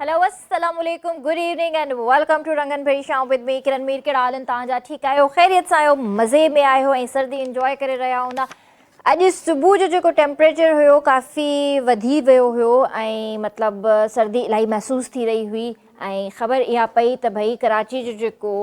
Hello अस्सलाम वालेकुम, good evening and welcome to रंगन भरी शाम विद मी किरण मीर। कहिड़ा हाल आहिनि तव्हांजा? ठीकु आहियो, ख़ैरियत सां आहियो, मज़े में आहियो ऐं सर्दी इंजॉय करे रहिया हूंदा। अॼु सुबुह जो जेको टेम्परेचर हुयो काफ़ी वधी वियो हुयो ऐं मतिलबु सर्दी इलाही महसूसु थी रही हुई ऐं ख़बर इहा पई त भई कराची जो जेको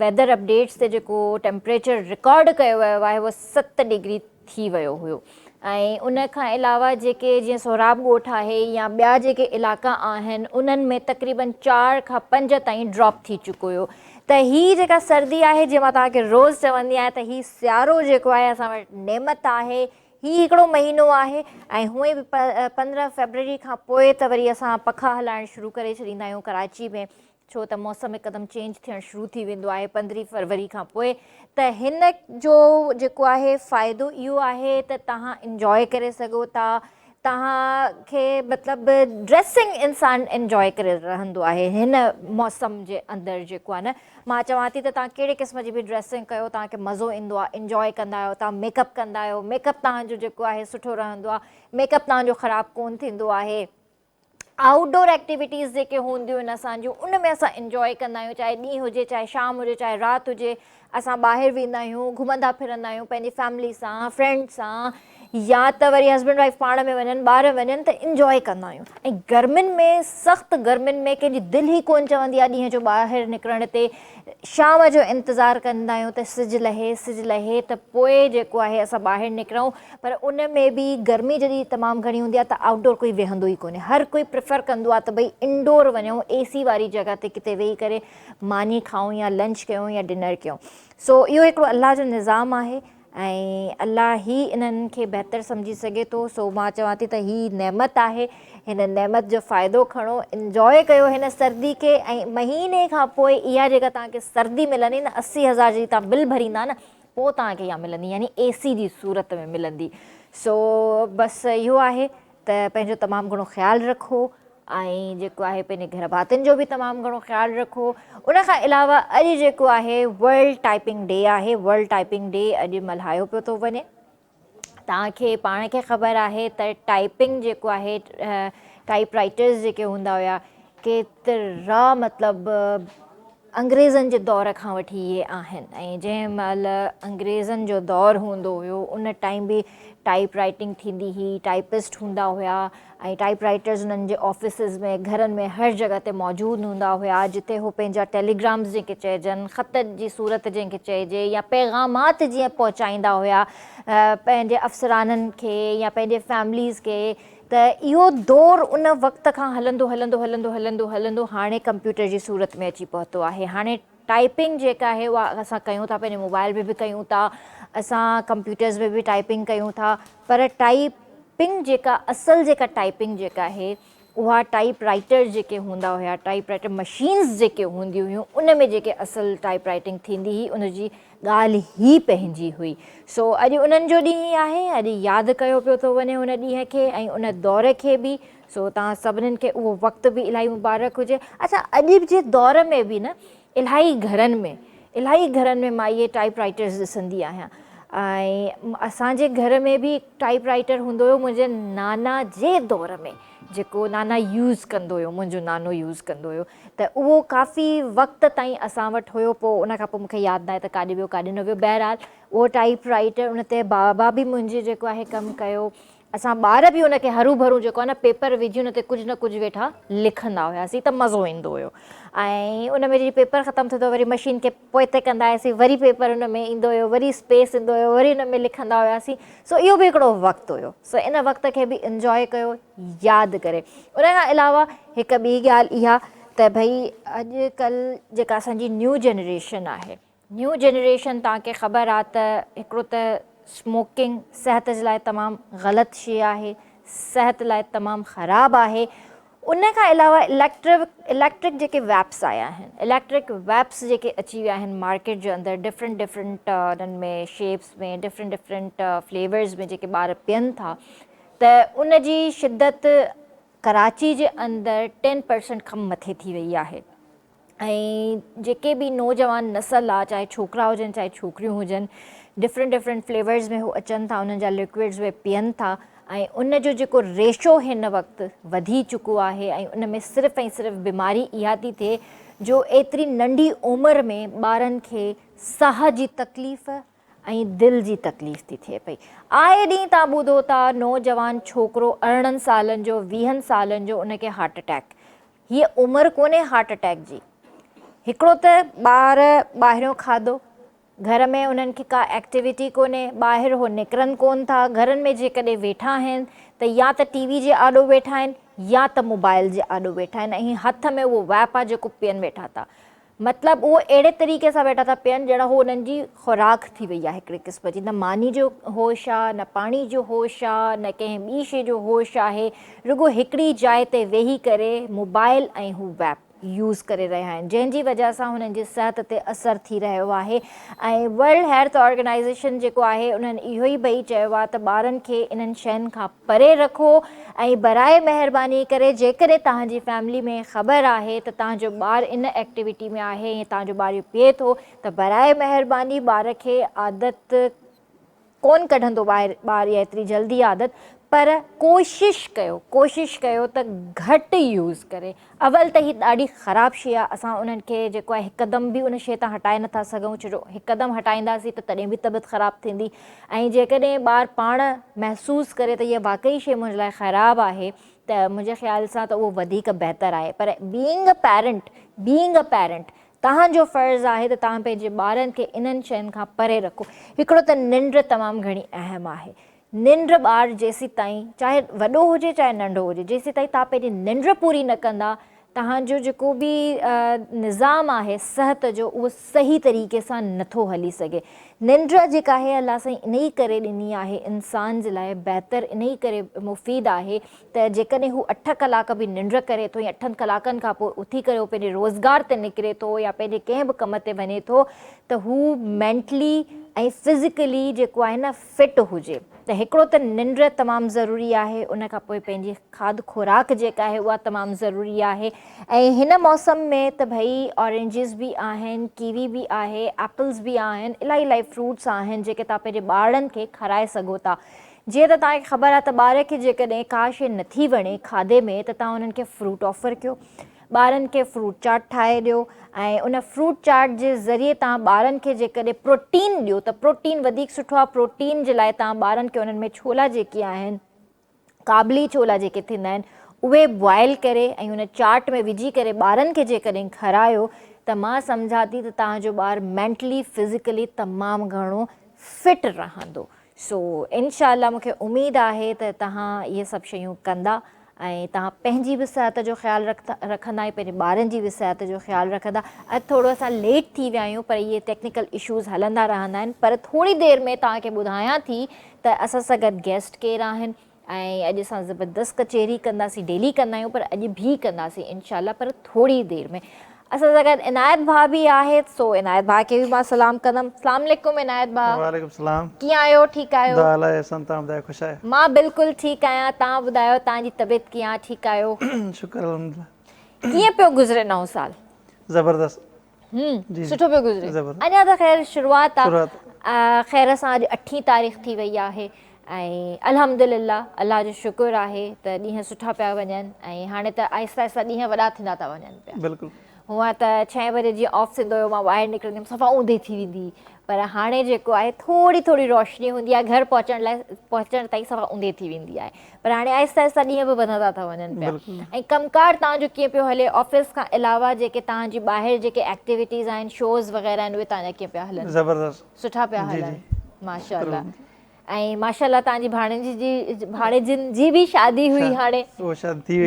वेदर अपडेट्स ते जेको टेम्परेचर रिकॉर्ड कयो वियो आहे उहो 7 डिग्री थी वियो हुयो ऐं उन खां अलावा जेके जीअं सोराब ॻोठ आहे या ॿिया जेके इलाइक़ा आहिनि उन्हनि में तक़रीबन 4 खां 5 ताईं ड्रॉप थी चुको हुयो। त हीअ जेका सर्दी आहे जीअं मां तव्हांखे रोज़ु चवंदी आहियां त हीअ सियारो जेको आहे असां वटि नेमत आहे। हीअ हिकिड़ो महीनो आहे ऐं हूअं बि 15 फरवरी खां पोइ त वरी असां पखा हलाइणु शुरू करे छॾींदा आहियूं कराची में, छो त मौसम हिकदमि चेंज थियणु शुरू थी वेंदो आहे 15 फरवरी खां पोइ। त हिन जो जेको आहे फ़ाइदो इहो आहे त तव्हां इंजॉय करे सघो था, तव्हांखे मतिलबु ड्रेसिंग इंसानु इंजॉय करे रहंदो आहे हिन मौसम जे अंदरि जेको आहे न। मां चवां थी त तव्हां कहिड़े क़िस्म जी बि ड्रेसिंग कयो तव्हांखे मज़ो ईंदो आहे, इंजॉय कंदा आहियो, तव्हां मेकअप कंदा आहियो, मेकअप तव्हांजो जेको आहे सुठो रहंदो आहे, मेकअप तव्हांजो ख़राबु कोन थींदो आहे। आउटडोर एक्टिविटीज़ जेके हूंदियूं आहिनि असांजूं उन में असां इंजॉय कंदा आहियूं, चाहे ॾींहुं हुजे चाहे शाम हुजे चाहे राति हुजे। असां ॿाहिरि वेंदा आहियूं, घुमंदा फिरंदा आहियूं पंहिंजी फैमिली सां, फ्रेंड सां, या त वरी हस्बैंड वाइफ पाण में वञनि, ॿार वञनि त इंजॉय कंदा आहियूं। ऐं गर्मियुनि में, सख़्तु गर्मियुनि में कंहिंजी दिलि ई कोन चवंदी आहे ॾींहं जो ॿाहिरि निकिरण ते। शाम जो इंतज़ारु कंदा आहियूं त सिजु लहे त पोइ जेको आहे असां ॿाहिरि निकिरूं, पर उन में बि गर्मी जॾहिं तमामु घणी हूंदी आहे त आउटडोर कोई वेहंदो ई कोन्हे। हर कोई प्रिफर कंदो आहे त भई इंडोर वञूं, AC वारी जॻह ते किथे वेही करे मानी खाऊं या लंच कयूं या डिनर कयूं। सो इहो हिकिड़ो अलाह जो निज़ाम आहे ऐं अलाह ई इन्हनि खे बहितर सम्झी सघे थो। सो मां चवां थी त हीअ नेमत आहे, हिन नेमत जो फ़ाइदो खणो, इंजॉय कयो हिन सर्दी खे। ऐं महीने खां पोइ इहा जेका तव्हांखे सर्दी मिलंदी न, 80,000 जी तव्हां बिल भरींदा न, पोइ तव्हांखे इहा मिलंदी, यानी AC जी सूरत में मिलंदी। सो बसि इहो आहे त पंहिंजो तमामु घणो ख़्यालु रखो ऐं जेको आहे पंहिंजे घर भातियुनि जो बि तमामु घणो ख़्यालु रखो। उन खां अलावा अॼु जेको आहे वर्ल्ड टाइपिंग डे आहे। वर्ल्ड टाइपिंग डे अॼु मल्हायो पियो थो वञे। तव्हांखे पाण खे ख़बर आहे त टाइपिंग जेको आहे, टाइप राइटर्स जेके हूंदा हुया, केतिरा मतिलबु अंग्रेज़नि जे दौर खां वठी इहे आहिनि। ऐं जंहिं महिल अंग्रेज़नि जो दौरु हूंदो हुयो उन टाइम बि टाइप राइटिंग थींदी हुई, टाइपिस्ट हूंदा हुया ऐं टाइप राइटर्स उन्हनि जे ऑफिसिस में, घरनि में, हर जॻह ते मौजूदु हूंदा हुया, जिते हो पंहिंजा टेलीग्राम्स जेके चइजनि, ख़त जी सूरत जंहिंखे चइजे, या पैगामात जीअं पहुचाईंदा हुया पंहिंजे अफ़सराननि खे या पंहिंजे फैमिलीज़ खे। त इहो दौरु उन वक़्त खां हलंदो हलंदो हलंदो हलंदो हलंदो हाणे कंप्यूटर जी सूरत में अची पहुतो आहे। हाणे टाइपिंग जेका आहे उहा असां कयूं था, पंहिंजे मोबाइल में बि कयूं था, असां कंप्यूटर्स में बि टाइपिंग कयूं था, पर टाइपिंग जेका असुलु जेका टाइपिंग जेका आहे उहा टाइप राइटर जेके हूंदा हुया, टाइप राइटर मशीन्स जेके हूंदियूं हुयूं उन में जेके असुलु टाइप राइटिंग थींदी हुई उनजी ॻाल्हि ई पंहिंजी हुई। सो अॼु उन्हनि जो ॾींहुं आहे, अॼु यादि कयो पियो थो वञे उन ॾींहं खे ऐं उन दौर खे बि। सो तव्हां सभिनीनि खे उहो वक़्तु बि इलाही मुबारक हुजे। अच्छा, अॼु जे दौर में बि न इलाही घरनि में मां इहे टाइप राइटर्स ॾिसंदी आहियां ऐं असांजे घर में बि टाइप राइटर हूंदो हुयो मुंहिंजे नाना जे दौर में, जेको नाना यूज़ कंदो हुयो, मुंहिंजो नानो यूज़ कंदो हुयो। त उहो काफ़ी वक़्त ताईं असां वटि हुयो, पोइ उन खां पोइ मूंखे यादि न आहे त काॾे वियो काॾे न वियो। बहरहाल उहो टाइप राइटर, उन ते बाबा बि मुंहिंजे जेको आहे कमु कयो। असां ॿार बि उनखे हरू भरू जेको आहे न पेपर विझी उन ते कुझु न कुझु वेठा लिखंदा हुआसीं त मज़ो ईंदो हुयो। ऐं उन में जॾहिं पेपर ख़तमु थींदो वरी मशीन खे पोइते कंदा हुआसीं, वरी पेपर उन में ईंदो हुयो, वरी स्पेस ईंदो हुयो, वरी उन में लिखंदा हुआसीं। सो इहो बि हिकिड़ो वक़्तु हुयो। सो इन वक़्त खे बि इंजॉय कयो यादि करे। उन खां अलावा हिकु ॿी ॻाल्हि इहा त भई अॼुकल्ह जेका असांजी न्यू जनरेशन आहे, न्यू जनरेशन तव्हांखे ख़बर आहे त हिकिड़ो त स्मोकिंग सिहत जे लाइ तमामु ग़लति शइ आहे, सिहत लाइ तमामु ख़राबु आहे। उन खां अलावा इलेक्ट्रिक जेके वैप्स आया आहिनि, इलेक्ट्रिक वैप्स जेके अची विया आहिनि मार्केट जे अंदरि, डिफरेंट उन्हनि में शेप्स में, डिफरेंट फ्लेवर्स में जेके ॿार पीअनि था, त उन जी शिदत कराची जे अंदरि 10% खां मथे थी वई आहे। ऐं जेके बि नौजवान नसल आहे, चाहे छोकिरा हुजनि चाहे छोकिरियूं हुजनि, डिफरेंट फ्लेवर्स में हू अचनि था, उन्हनि जा लिक्विड्स उहे पीअनि था। ऐं उन जो जेको रेशो हिन वक़्तु वधी चुको आहे, ऐं उन में सिर्फ़ु ऐं सिर्फ़ु बीमारी इहा थी थिए जो एतिरी नंढी उमिरि में ॿारनि खे साह जी तकलीफ़ ऐं दिलि जी तकलीफ़ थी थिए पई। आए ॾींहुं तव्हां ॿुधो था नौजवान छोकिरो 18 सालनि जो 20 सालनि जो उनखे हार्ट अटैक। हीअ उमिरि कोन्हे हार्ट अटैक जी। हिकिड़ो त ॿार ॿाहिरियों खाधो, घर में उन्हनि खे का एक्टिविटी कोन्हे, ॿाहिरि हो निकिरनि कोन था, घरनि में जेकॾहिं वेठा आहिनि त या त टीवी जे आॾो वेठा आहिनि या त मोबाइल जे आॾो वेठा आहिनि, ऐं हथ में उहो वैप आहे जेको पीअनि वेठा था। मतिलबु उहो अहिड़े तरीक़े सां वेठा था पीअनि ॼणा उहो उन्हनि जी खुराक थी वई आहे हिकिड़े क़िस्म जी। न मानी जो होश आहे, न पाणी जो होश आहे, न कंहिं ॿी शइ जो होश आहे, रुॻो हिकिड़ी जाइ ते वेही करे मोबाइल ऐं हू वैप यूज़ करे रहिया आहिनि, जंहिंजी वजह सां हुननि जी सिहत ते असरु थी रहियो आहे। ऐं वर्ल्ड हेल्थ ऑर्गेनाइज़ेशन जेको आहे उन्हनि इहो ई भई चयो आहे त ॿारनि खे इन्हनि शयुनि खां परे रखो। ऐं बराए महिरबानी करे जेकॾहिं तव्हांजी फैमिली में ख़बर आहे त तव्हांजो ॿारु इन एक्टिविटी में आहे ऐं तव्हांजो ॿारु इहो पीए थो, त बराए महिरबानी ॿार खे आदत कोन कढंदो ॿारु या एतिरी जल्दी आदत, पर कोशिशि कयो त घटि यूज़ करे। अवल त हीअ ॾाढी ख़राबु शइ आहे, असां उन्हनि खे जेको आहे हिकदमि बि उन शइ तां हटाए नथा सघूं, छो जो हिकदमि हटाईंदासीं त तॾहिं बि तबियत ख़राबु थींदी। ऐं जेकॾहिं ॿारु पाण महसूसु करे त इहा वाक़ई शइ मुंहिंजे लाइ ख़राबु आहे, त मुंहिंजे ख़्याल सां त उहो वधीक बहितरु आहे। पर बीइंग अ पैरेंट तव्हांजो फ़र्ज़ु आहे त तव्हां पंहिंजे ॿारनि खे इन्हनि शयुनि खां परे रखो। हिकिड़ो त निंड तमामु घणी अहम आहे। निंड ॿारु जेसीं ताईं, चाहे वॾो हुजे चाहे नंढो हुजे, जेसीं ताईं तव्हां पंहिंजी निंड पूरी न कंदा, तव्हांजो जेको बि निज़ाम आहे सिहत जो, उहो सही तरीक़े सां नथो हली सघे। निंड जेका आहे अलाह साईं इन ई करे ॾिनी आहे इंसान जे लाइ बहितरु, इन ई करे मुफ़ीद आहे त जेकॾहिं हू 8 कलाक बि निंड करे थो या 8 कलाकनि खां पोइ उथी करे हू पंहिंजे रोज़गार ते निकिरे थो या पंहिंजे कंहिं बि कम ते वञे थो, त हू मेंटली ऐं फिज़िकली जेको आहे न फिट हुजे। त हिकिड़ो त निंड तमामु ज़रूरी आहे, उन खां पोइ पंहिंजी खाद खुराक जेका आहे उहा तमामु ज़रूरी आहे। ऐं हिन मौसम में त भई ऑरेंजिस बि आहिनि, कीवी बि आहे, एप्पल्स बि आहिनि, इलाही फ्रूट्स आहिनि जेके तव्हां पंहिंजे ॿारनि खे खाराए सघो था। जीअं त तव्हांखे ख़बर आहे त ॿार खे जेकॾहिं का शइ नथी वणे खाधे में, त तव्हां उन्हनि खे फ्रूट ऑफर कयो, ॿारनि खे फ्रूट चाट ठाहे ॾियो। ऐं उन फ्रूट चाट जे ज़रिए तव्हां ॿारनि खे जेकॾहिं प्रोटीन ॾियो त प्रोटीन वधीक सुठो आहे। प्रोटीन जे लाइ तव्हां ॿारनि खे उन्हनि में छोला जेके आहिनि, काबली छोला जेके थींदा आहिनि, उहे बॉइल करे ऐं उन चाट में विझी करे ॿारनि खे जेकॾहिं खारायो, त मां सम्झां थी त तव्हांजो ॿारु मेंटली फिज़िकली तमामु घणो फिट रहंदो। सो इनशाला मूंखे उमेदु आहे त तव्हां इहे सभु शयूं कंदा ऐं तव्हां पंहिंजी बि सिहत जो ख़्यालु रखंदा ऐं पंहिंजे ॿारनि जी बि सिहत जो ख़्यालु रखंदा। अॼु थोरो असां लेट थी विया आहियूं, पर इहे टेक्निकल इशूज़ हलंदा रहंदा आहिनि। पर थोरी देरि में तव्हांखे ॿुधायां थी त असां सां गॾु गेस्ट केरु आहिनि ऐं अॼु असां ज़बरदस्त कचेरी कंदासीं, डेली कंदा आहियूं पर अॼु बि कंदासीं इनशाला, पर थोरी देरि में। असां सां गॾु इनायत भाउ बि आहे, सो इनायत भाउ खे बि मां सलाम कंदमि। अस्सलाम वालेकुम इनायत भाउ। वालेकुम सलाम। कीअं आहियो? ठीकु आहियो? तव्हां ॿुधायो ख़ुशि आहियो? मां बिल्कुलु ठीकु आहियां। तव्हां ॿुधायो तव्हांजी तबियत कीअं आहे? ठीकु आहियो? शुक्र अल्हम्दुलिल्लाह। कीअं पियो गुज़रे नओं साल? ज़बरदस्त। सुठो पियो गुज़रे? अञा त ख़ैर शुरूआति आहे। ख़ैर सां अॼु 8 तारीख़ थी वई आहे ऐं अल्हम्दुलिल्लाह अलाह जो शुक्र आहे त ॾींहं सुठा पिया वञनि ऐं हाणे त आहिस्ता आहिस्ता ॾींहं वॾा थींदा था वञनि पिया। बिल्कुलु। हूअं त 6 बजे जीअं ऑफ थींदो हुयो मां ॿाहिरि निकिरंदी हुअमि सफ़ा ऊंधी थी वेंदी, पर हाणे जेको आहे थोरी रोशनी हूंदी आहे, घर पहुचण ताईं सफ़ा ऊंधी थी वेंदी आहे। पर हाणे आहिस्ता आहिस्ता ॾींहं बि वधंदा था वञनि पिया। ऐं कमकार तव्हांजो कीअं पियो हले? ऑफिस खां अलावा जेके तव्हांजी ॿाहिरि जेके एक्टिविटीज़ आहिनि, शोज़ वग़ैरह आहिनि, उहे तव्हांजा कीअं पिया हलनि? ज़बरदस्त। सुठा पिया हलनि? माशाअल्लाह। ऐं माशाअल्लाह तव्हांजी भाणेजियुनि जी बि शादी हुई हाणे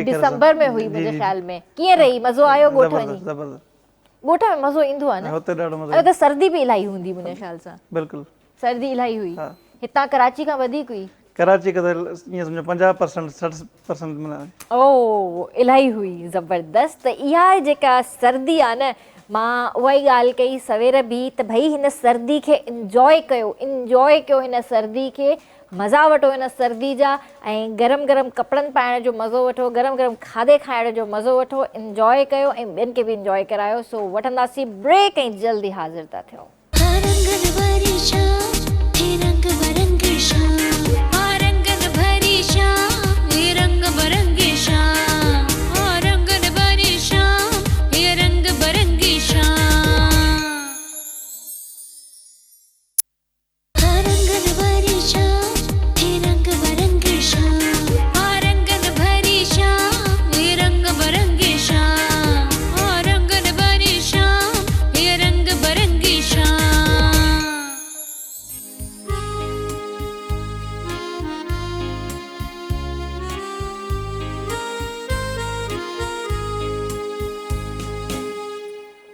दिसंबर में हुई मुंहिंजे ख़्याल में। कीअं रही? मज़ो आयो ॻोठ वञी? ॻोठ में मज़ो ईंदो आहे न? हुते ॾाढो मज़ो। त सर्दी बि इलाही हूंदी मुंहिंजे ख़्याल सां। बिल्कुलु। सर्दी इलाही हुई। हितां कराची खां वधीक हुई? कराची का तो ईअं सम्झो 50% 60% मिला ओ इलाही हुई ज़बरदस्त। त इहा जेका सर्दी आहे न, मां उहा ई ॻाल्हि कई सवेर बि त भई हिन सर्दी खे इंजॉय कयो हिन सर्दी खे, मज़ा वठो हिन सर्दी जा, ऐं गरम गरम कपिड़नि पाइण जो मज़ो वठो, गरम गरम खाधे खाइण जो मज़ो वठो, इंजॉय कयो ऐं ॿियनि खे बि इंजॉय करायो। सो वठंदासीं ब्रेक ऐं जल्दी हाज़िर था थियूं।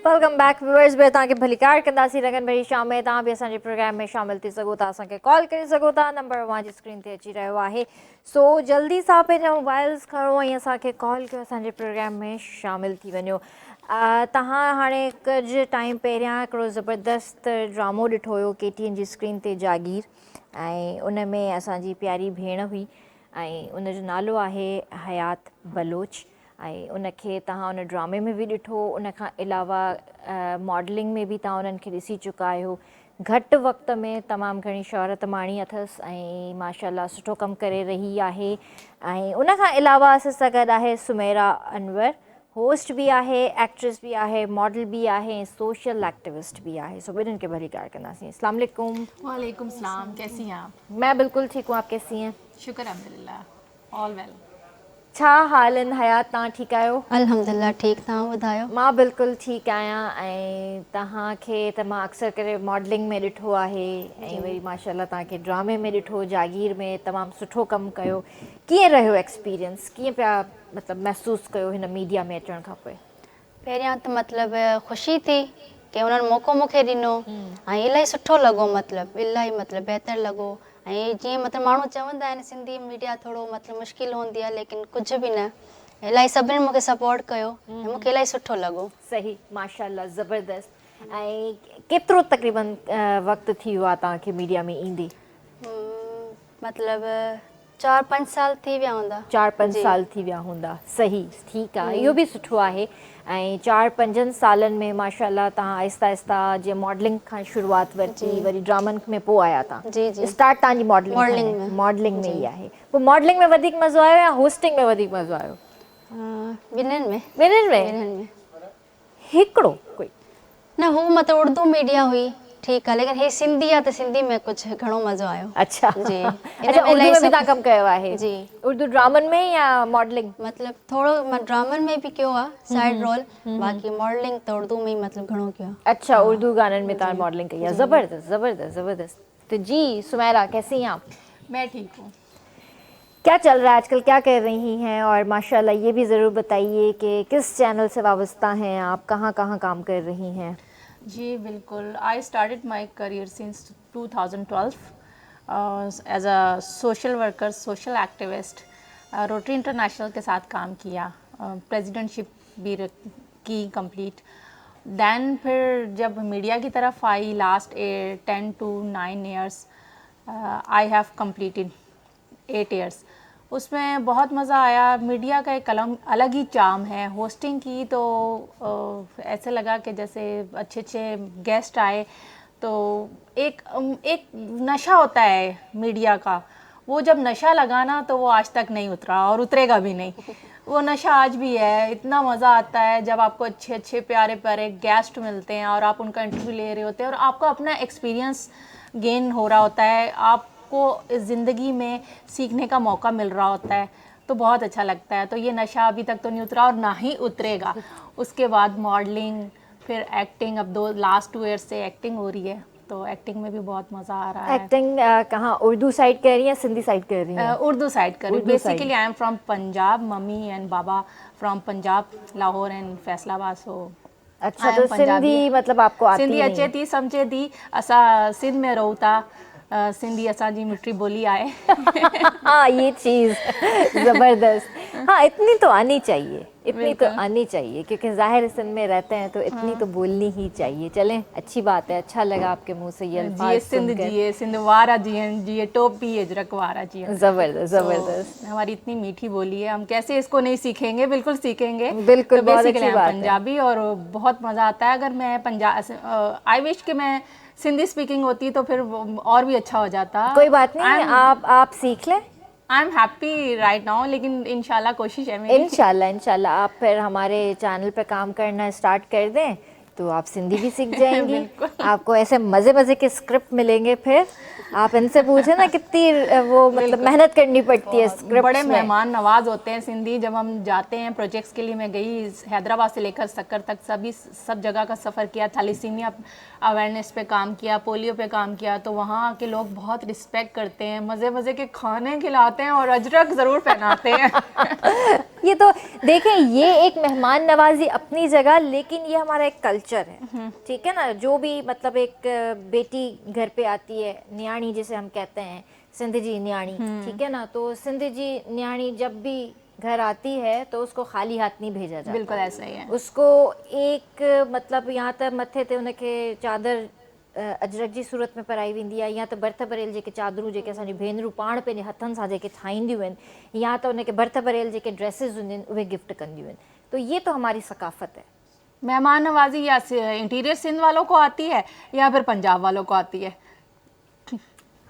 Welcome back viewers. ॿियो तव्हांखे भलीकार कंदासीं रंगनि भरी शाम में। तव्हां बि असांजे प्रोग्राम में शामिल थी सघो था, असांखे कॉल करे सघो था, नंबर अवां जी स्क्रीन ते अची रहियो आहे। सो जल्दी सां पंहिंजा मोबाइल्स खणो ऐं असांखे कॉल कयो, असांजे प्रोग्राम में शामिल थी वञो। तव्हां हाणे कुझु टाइम पहिरियां हिकिड़ो ज़बरदस्त ड्रामो ॾिठो हुयो KTN जी स्क्रीन ते, जागीर, ऐं उन में असांजी प्यारी भेण हुई ऐं उनजो नालो आहे हयात बलोच, ऐं उनखे तव्हां उन ड्रामे में बि ॾिठो। उन खां अलावा मॉडलिंग में बि तव्हां उन्हनि खे ॾिसी चुका आहियो। घटि वक़्त में तमामु घणी शोहरत माणी अथसि ऐं माशाल्लाह सुठो कमु करे रही आहे। ऐं उन खां अलावा असां सां गॾु आहे सुमेरा अनवर, होस्ट भी आहे, एक्ट्रेस भी आहे, मॉडल भी आहे, सोशल एक्टिविस्ट भी आहे। सो ॿिन्हिनि खे भली कार कंदासीं। अस्सलाम वालेकुम। वालेकुम सलाम, कैसी हैं आप? मैं बिल्कुल ठीक हूँ, आप कैसी हैं? शुक्र अल्हम्दुलिल्लाह, ऑल वेल। छा हाल आहिनि हयात, तव्हां ठीकु आहियो? अल्हम्दुलिल्लाह ठीक, तव्हां ॿुधायो? मां बिल्कुलु ठीकु आहियां। ऐं तव्हांखे त मां अक्सर करे मॉडलिंग में ॾिठो आहे ऐं वरी माशाल्लाह तव्हांखे ड्रामे में ॾिठो, जागीर में तमामु सुठो कमु कयो। कीअं रहियो एक्सपीरियंस, कीअं पिया मतिलबु महसूसु कयो हिन मीडिया में अचण खां पोइ? पहिरियां त मतिलबु ख़ुशी थी की उन्हनि मौक़ो मूंखे ॾिनो ऐं इलाही सुठो लॻो, इलाही बहितरु लॻो। ऐं जीअं माण्हू चवंदा आहिनि सिंधी मीडिया थोरो मुश्किल हूंदी आहे, लेकिन कुझु बि न, इलाही सभिनी मूंखे सपोर्ट कयो ऐं मूंखे इलाही सुठो लॻो। सही, माशाल्लाह, ज़बरदस्त। ऐं केतिरो तक़रीबन वक़्तु थी वियो आहे तव्हांखे मीडिया में ईंदी? 4-5 साल थी विया हूंदा। 4-5 साल थी विया हूंदा। सही, ठीकु आहे, इहो बि सुठो आहे। ऐं 4-5 सालनि में माशाल्लाह तव्हां आहिस्ता आहिस्ता जीअं मॉडलिंग खां शुरूआति वरिती, वरी ड्रामनि में पोइ आया तव्हां। जी जी, स्टार्ट तव्हांजी मॉडलिंग में ई आहे। पोइ मॉडलिंग में वधीक मज़ो आयो या होस्टिंग में वधीक मज़ो आयो? ॿिन्हिनि में हिकिड़ो कोई न हो, उर्दू मीडिया हुई, ठीकु आहे, लेकिन हे सिंधी आहे त सिंधी में कुझु घणो मज़ो आयो। अच्छा जी। अच्छा, उर्दू में बि तव्हां कमु कयो आहे? जी। उर्दू ड्रामनि में या मॉडलिंग? थोरो मां ड्रामनि में बि कयो आहे साइड रोल, बाक़ी मॉडलिंग त उर्दू में ही घणो कयो आहे। अच्छा, उर्दू गाननि में तव्हां मॉडलिंग कई आहे। ज़बरदस्त ज़बरदस्त ज़बरदस्त। तो जी सुमेरा, कैसी हैं आप? मैं ठीक हूँ। क्या चल रहा है आजकल, क्या कर रही हैं? और माशाल्लाह ये भी ज़रूर बताइए कि किस चैनल से वाबस्ता हैं आप, कहाँ कहाँ काम कर रही हैं? जी बिल्कुल, I started my career since 2012 as a social worker, social activist. Rotary international के साथ काम किया, प्रेसिडेंटशिप भी की कंप्लीट। दैन फिर जब मीडिया की तरफ आई, last 10 to 9 years I have completed 8 years। उसमें बहुत मज़ा आया। मीडिया का एक अलग ही चार्म है। होस्टिंग की तो ऐसे लगा कि जैसे अच्छे अच्छे गेस्ट आए, तो एक नशा होता है मीडिया का, वो जब नशा लगा ना तो वो आज तक नहीं उतरा और उतरेगा भी नहीं। वो नशा आज भी है। इतना मज़ा आता है जब आपको अच्छे अच्छे प्यारे प्यारे गेस्ट मिलते हैं और आप उनका इंटरव्यू ले रहे होते हैं और आपको अपना एक्सपीरियंस गेन हो रहा होता है, आपको इस ज़िंदगी में सीखने का मौका मिल रहा होता है, तो बहुत अच्छा लगता है। तो ये नशा अभी तक तो नहीं उतरा और ना ही उतरेगा। उसके बाद मॉडलिंग, फिर एक्टिंग, अब लास्ट 2 years से एक्टिंग हो रही है, तो एक्टिंग में भी बहुत मज़ा आ रहा है। एक्टिंग कहाँ, उर्दू साइड कर रही हैं, सिंधी साइड कर रही हैं? उर्दू साइड कर रही हूँ। Basically I am from Punjab, mummy and बाबा from Punjab, Lahore and Faisalabad. So अच्छा, तो सिंधी मतलब आपको आती सिंधी नहीं? अचे थी, सम्झे थी। असां सिंध में रहूं था, सिंधी असांजी मिठी ॿोली आहे। हाँ, ये चीज़ ज़बरदस्त। हाँ, इतनी तो आनी चाहिए, इतनी तो आनी चाहिए, क्योंकि ज़ाहिर सिंध में रहते हैं तो इतनी तो बोलनी ही चाहिए। चलें, अच्छी बात है, अच्छा लगा आपके मुंह से ये जिए अल्फाज सिंध, सुनकर। जिए सिंध वारा जियन, जिए टोपी अजरक वारा जियन। ज़बरदस्त ज़बरदस्त। हमारी इतनी मीठी बोली है, हम कैसे इसको नहीं सीखेंगे, बिल्कुल सीखेंगे। बिल्कुल, तो बहुत basically अच्छी हम बात है। पंजाबी, और बहुत मज़ा आता है। अगर मैं आई विश कि मैं सिंधी स्पीकिंग होती तो फिर और भी अच्छा हो जाता। कोई बात नहीं, आप सीख लें, I am happy right now, लेकिन इंशाल्लाह कोशिश है मेरी। इंशाल्लाह आप फिर हमारे चैनल पे काम करना स्टार्ट कर दें तो आप सिंधी भी सीख जाएंगी। आपको ऐसे मज़े मज़े के स्क्रिप्ट मिलेंगे, फिर आप इनसे पूछे ना कितनी वो मतलब मेहनत करनी पड़ती है स्क्रिप्ट बड़े में। मेहमान नवाज होते हैं सिंधी। जब हम जाते हैं प्रोजेक्ट्स के लिए, मैं गई हैदराबाद से लेकर सक्कर तक, सब जगह का सफ़र किया, थैलेसीमिया अवेयरनेस पे काम किया, पोलियो पे काम किया, तो वहाँ के लोग बहुत रिस्पेक्ट करते हैं, मज़े मज़े के खाने खिलाते हैं और अजरक ज़रूर पहनाते हैं। ये तो देखें, ये एक मेहमान नवाजी अपनी जगह, लेकिन ये हमारा एक कल्चर है, ठीक है ना। जो भी मतलब एक बेटी घर पे आती है, न्याणी जिसे हम कहते हैं, सिंध जी न्याणी, ठीक है ना, तो सिंध जी न्याणी जब भी घर आती है तो उसको खाली हाथ नहीं भेजा जाता। बिल्कुल ऐसा ही है। उसको एक मतलब यहाँ तक मथे ते उनखे चादर अजरक जी सूरत में पराई वेंदी आहे, या त भर्थ भरियल जेके चादरूं जेके असांजी भेनरूं पाण पंहिंजे हथनि सां जेके ठाहींदियूं आहिनि, या त उनखे भर्थ भरियल जेके ड्रेसिस हूंदियूं आहिनि उहे गिफ्ट कंदियूं आहिनि। तो ये तो हमारी सकाफ़त है। मेहमान नवाजी या इंटीरियर सिंध वालों को आती है या फिर पंजाब वालों को आती है?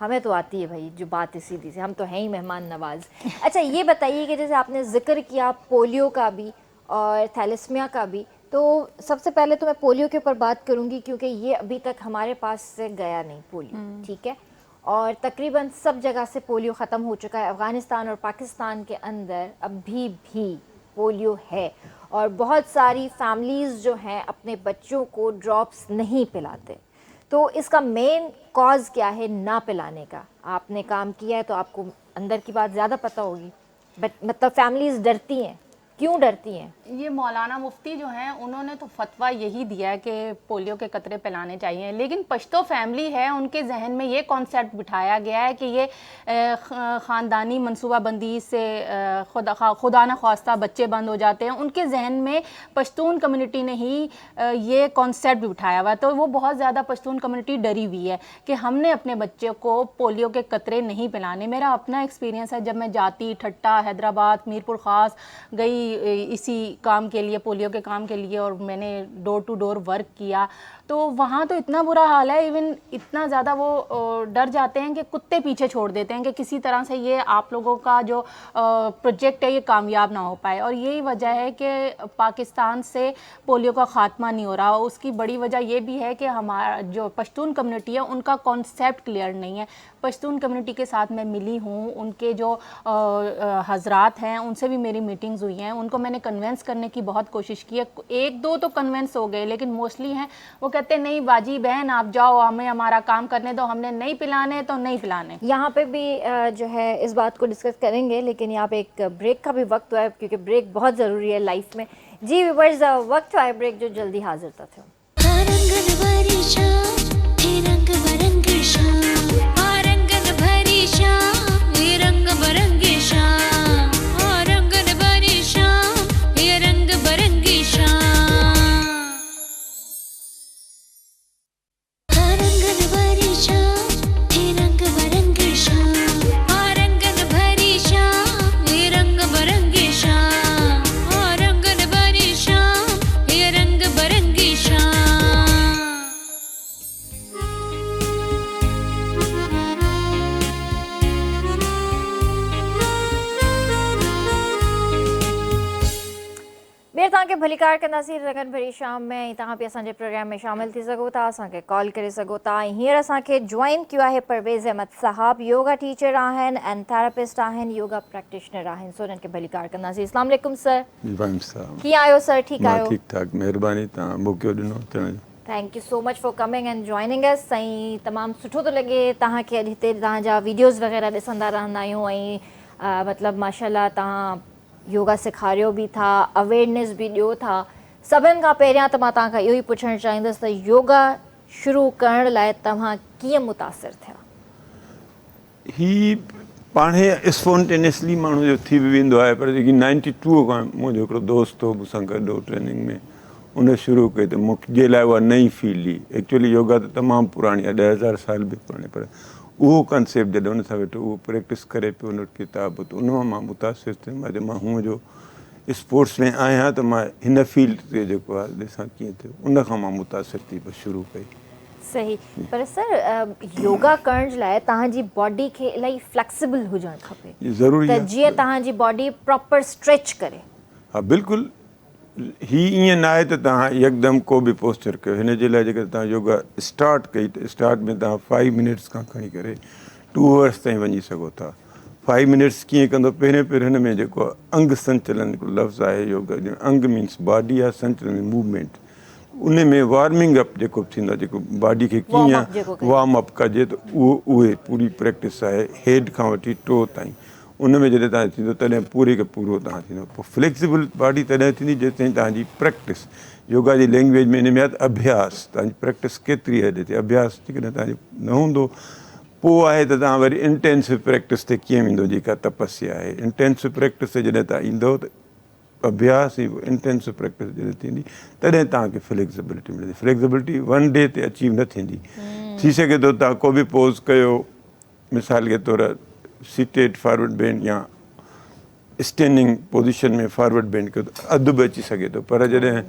हमें तो आती है भाई, जो बात है सीधी सी, हम तो हैं ही मेहमान नवाज। अच्छा, ये बताइए कि जैसे आपने जिक्र किया पोलियो का भी और थैलेसीमिया का भी, तो सबसे पहले तो मैं पोलियो के ऊपर बात करूंगी, क्योंकि ये अभी तक हमारे पास से गया नहीं पोलियो, ठीक है। और तकरीबन सब जगह से पोलियो ख़त्म हो चुका है। अफ़गानिस्तान और पाकिस्तान के अंदर अभी भी पोलियो है, और बहुत सारी फैमिलीज़ जो हैं अपने बच्चों को ड्रॉप्स नहीं पिलाते। तो इसका मेन कॉज क्या है ना पिलाने का? आपने काम किया है तो आपको अंदर की बात ज़्यादा पता होगी, बट मतलब फैमिलीज़ डरती हैं, क्यों डरती हैं? ये मौलाना मुफ्ती जो हैं उन्होंने तो फतवा यही दिया है कि पोलियो के कतरे पिलाने चाहिए, लेकिन पश्तो फैमिली है, उनके जहन में ये कॉन्सेप्ट बिठाया गया है कि ये ख़ानदानी मनसूबाबंदी से खुदा न ख्वास्ता बच्चे बंद हो जाते हैं। उनके जहन में पश्तून कम्युनिटी ने ही ये कॉन्सेप्ट बिठाया हुआ है, तो वो बहुत ज़्यादा पश्तून कम्युनिटी डरी हुई है कि हमने अपने बच्चे को पोलियो के कतरे नहीं पिलाने। मेरा अपना एक्सपीरियंस है, जब मैं जाती ठट्टा, हैदराबाद, मीरपुर ख़ास गई इसी काम के लिए, पोलियो के काम के लिए, और मैंने डोर टू डोर वर्क किया, तो वहाँ तो इतना बुरा हाल है, इवन इतना ज़्यादा वो डर जाते हैं कि कुत्ते पीछे छोड़ देते हैं कि किसी तरह से ये आप लोगों का जो प्रोजेक्ट है ये कामयाब ना हो पाए। और यही वजह है कि पाकिस्तान से पोलियो का ख़ात्मा नहीं हो रहा। उसकी बड़ी वजह ये भी है कि हमारा जो पश्तून कम्युनिटी है उनका कॉन्सेप्ट क्लियर नहीं है। पश्तून कम्युनिटी के साथ मैं मिली हूँ, उनके जो हजरात हैं उनसे भी मेरी मीटिंग्स हुई हैं, उनको मैंने कन्वेंस करने की बहुत कोशिश की है। एक दो तो कन्वेंस हो गए, लेकिन मोस्टली हैं वो कहते नहीं बाजी बहन आप जाओ, हमें हमारा काम करने दो, हमने नहीं पिलाने तो नहीं पिलाने। यहाँ पे भी जो है इस बात को डिस्कस करेंगे, लेकिन यहाँ पे एक ब्रेक का भी वक्त हुआ है, क्योंकि ब्रेक बहुत ज़रूरी है लाइफ में। जी व्यूअर्स, वक्त हुआ है ब्रेक, जो जल्दी हाजिर थे। तव्हांखे भलीकार कंदासीं रगन भरी शाम में। ऐं तव्हां बि असांजे प्रोग्राम में शामिल थी सघो था, असांखे कॉल करे सघो था। ऐं हींअर असांखे जॉइन कयो आहे परवेज़ अहमद साहब, योगा टीचर आहिनि एंड थेरेपिस्ट आहिनि, योगा प्रैक्टिशनर आहिनि। सो उन्हनि खे भलीकार कंदासीं। अस्सलाम वालेकुम सर। कीअं आहियो सर? ठीकु आहियो? ठीक ठाक, महिरबानी, तव्हां मौक़ो ॾिनो अचण जो। Thank you so much for coming and joining us. ऐं तमामु सुठो थो लॻे तव्हांखे अॼु हिते तव्हांजा वीडियोज़ वग़ैरह ॾिसंदा रहंदा आहियूं, ऐं मतिलबु माशाल्लाह तव्हां योगा सेखारियो बि था, अवेयरनेस बि ॾियो था। सभिनि खां पहिरियां त मां तव्हांखां इहो ई पुछणु चाहींदसि त योगा शुरू करण लाइ तव्हां कीअं मुतासिर थिया? ही पाणे स्पॉन्टेनियसली माण्हू जो थी बि वेंदो आहे, पर जेकी 92 खां मुंहिंजो हिकिड़ो दोस्त हो मूंसां गॾु हो ट्रेनिंग में, उन शुरू कई त मुंहिंजे लाइ उहा नई फील्ड हुई। एक्चुअली योगा त तमामु पुराणी आहे, 10,000 साल बि पुराणी, पर उहो कंसेप्ट जॾहिं उन सां वेठो उहो प्रैक्टिस करे पियो उन किताब, त उन मां मुतासिर थियुमि। मां हूअं जो स्पोर्ट्स में आहियां त मां हिन फील्ड ते जेको आहे ॾिसां कीअं थियो, उन खां मां मुतासिर थी पोइ शुरू कई। सही, पर सर योगा करण जे लाइ तव्हांजी बॉडी खे इलाही फ्लेक्सिबल हुजणु खपे, ज़रूरी त आहे। जीअं तव्हांजी बॉडी प्रॉपर स्ट्रेच करे। हा बिल्कुलु, ही ईअं न आहे त तव्हां यकदमि को बि पोस्चर कयो। हिन जे लाइ जेकर तव्हां योगा स्टार्ट कई त स्टार्ट में तव्हां 5 मिनट्स खां खणी करे 2 आवर्स ताईं वञी सघो था। 5 मिनट्स कीअं कंदो, पहिरियों हिन में जेको अंग संचलन हिकिड़ो लफ़्ज़ आहे योगा जो, अंग मीन्स बॉडी आहे, संचलन मूवमेंट, उन में वार्मिंग अप जेको थींदो आहे, जेको बॉडी खे कीअं वार्म अप कजे, त उहे पूरी प्रैक्टिस आहे हेड खां वठी टो ताईं। उन में जॾहिं तव्हां थींदो तॾहिं पूरे खे पूरो तव्हां थींदो। पोइ फ्लैक्सिबल बॉडी तॾहिं थींदी जेसिताईं तव्हांजी प्रैक्टिस, योगा जी लैंग्वेज में हिन में आहे त अभ्यास, तव्हांजी प्रैक्टिस केतिरी हद ते, अभ्यास जेकॾहिं तव्हांजो न हूंदो पोइ आहे त तव्हां वरी इंटेंसिव प्रैक्टिस ते कीअं वेंदो, जेका तपस्या आहे। इंटेंसिव प्रैक्टिस ते जॾहिं तव्हां ईंदो त अभ्यास ई इंटेंसिव प्रैक्टिस जॾहिं थींदी तॾहिं तव्हांखे फ्लैक्सिबिलिटी मिलंदी। फ्लैक्सिबिलिटी 1 डे ते अचीव न थींदी। थी सघे थो तव्हां को बि पोज़ कयो, मिसाल के तौरु सीटेड फॉरवर्ड बेंड या स्टैंडिंग पोजीशन में फॉरवर्ड बेंड कयो त अधु बि अची सघे थो, पर जॾहिं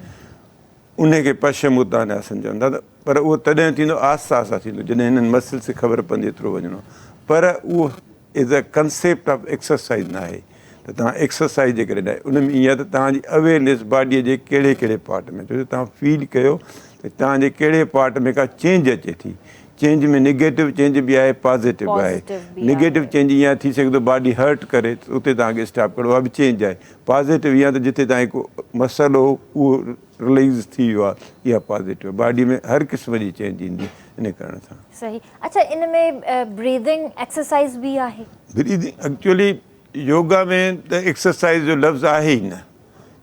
उनखे पश्चिमोत्तानासन चवंदा, त पर उहो तॾहिं थींदो आहिस्ता आहिस्ता थींदो जॾहिं हिननि मसल्स खे ख़बर पवंदी एतिरो वञिणो, पर उहो is a concept of exercise न आहे। त तव्हां एक्सरसाइज़ जे करे न आहे, उन में ईअं आहे त तव्हांजी अवेयरनेस बॉडीअ जे कहिड़े कहिड़े पार्ट में, छो जो तव्हां फील कयो त तव्हांजे कहिड़े पार्ट में का चेंज अचे थी। चेंज में नेगेटिव चेंज बि आहे, पॉज़िटिव बि आहे। नेगेटिव चेंज ईअं थी सघे थो बॉडी हर्ट करे, त उते तव्हांखे स्टॉप करिणो, उहा बि चेंज आहे। पॉज़िटिव ईअं त जिते तव्हांजो मसल हो उहो रिलीज़ थी वियो आहे, इहा पॉज़िटिव। बॉडी में हर क़िस्म जी चेंज ईंदी इन करण सां। सही, अच्छा इन में ब्रीदिंग एक्सरसाइज भी आहे? ब्रीदिंग एक्चुअली योगा में त एक्सरसाइज़ जो लफ़्ज़ आहे ई न।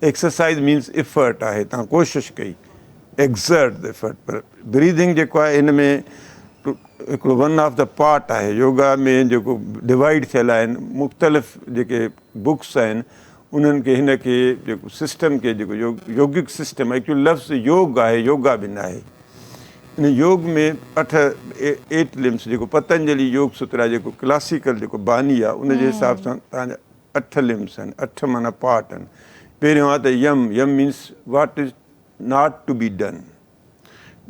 एक्सरसाइज़ मीन्स एफर्ट आहे, तव्हां कोशिशि कई, एक्सर्ट द एफर्ट। पर ब्रीदिंग जेको आहे इन में हिकिड़ो वन ऑफ द पार्ट आहे। योगा में जेको डिवाइड थियल आहिनि, मुख़्तलिफ़ जेके बुक्स आहिनि उन्हनि खे हिन खे जेको सिस्टम खे जेको योगिक सिस्टम, एक्चुअली लफ़्ज़ योग आहे, योगा बि न आहे। इन योग में 8 लिम्स, जेको पतंजलि योग सूत्र आहे, जेको क्लासिकल जेको बानी आहे, उन जे हिसाब सां तव्हांजा 8 लिम्स आहिनि, 8 माना पार्ट आहिनि। पहिरियों आहे त यम means what is not to be done.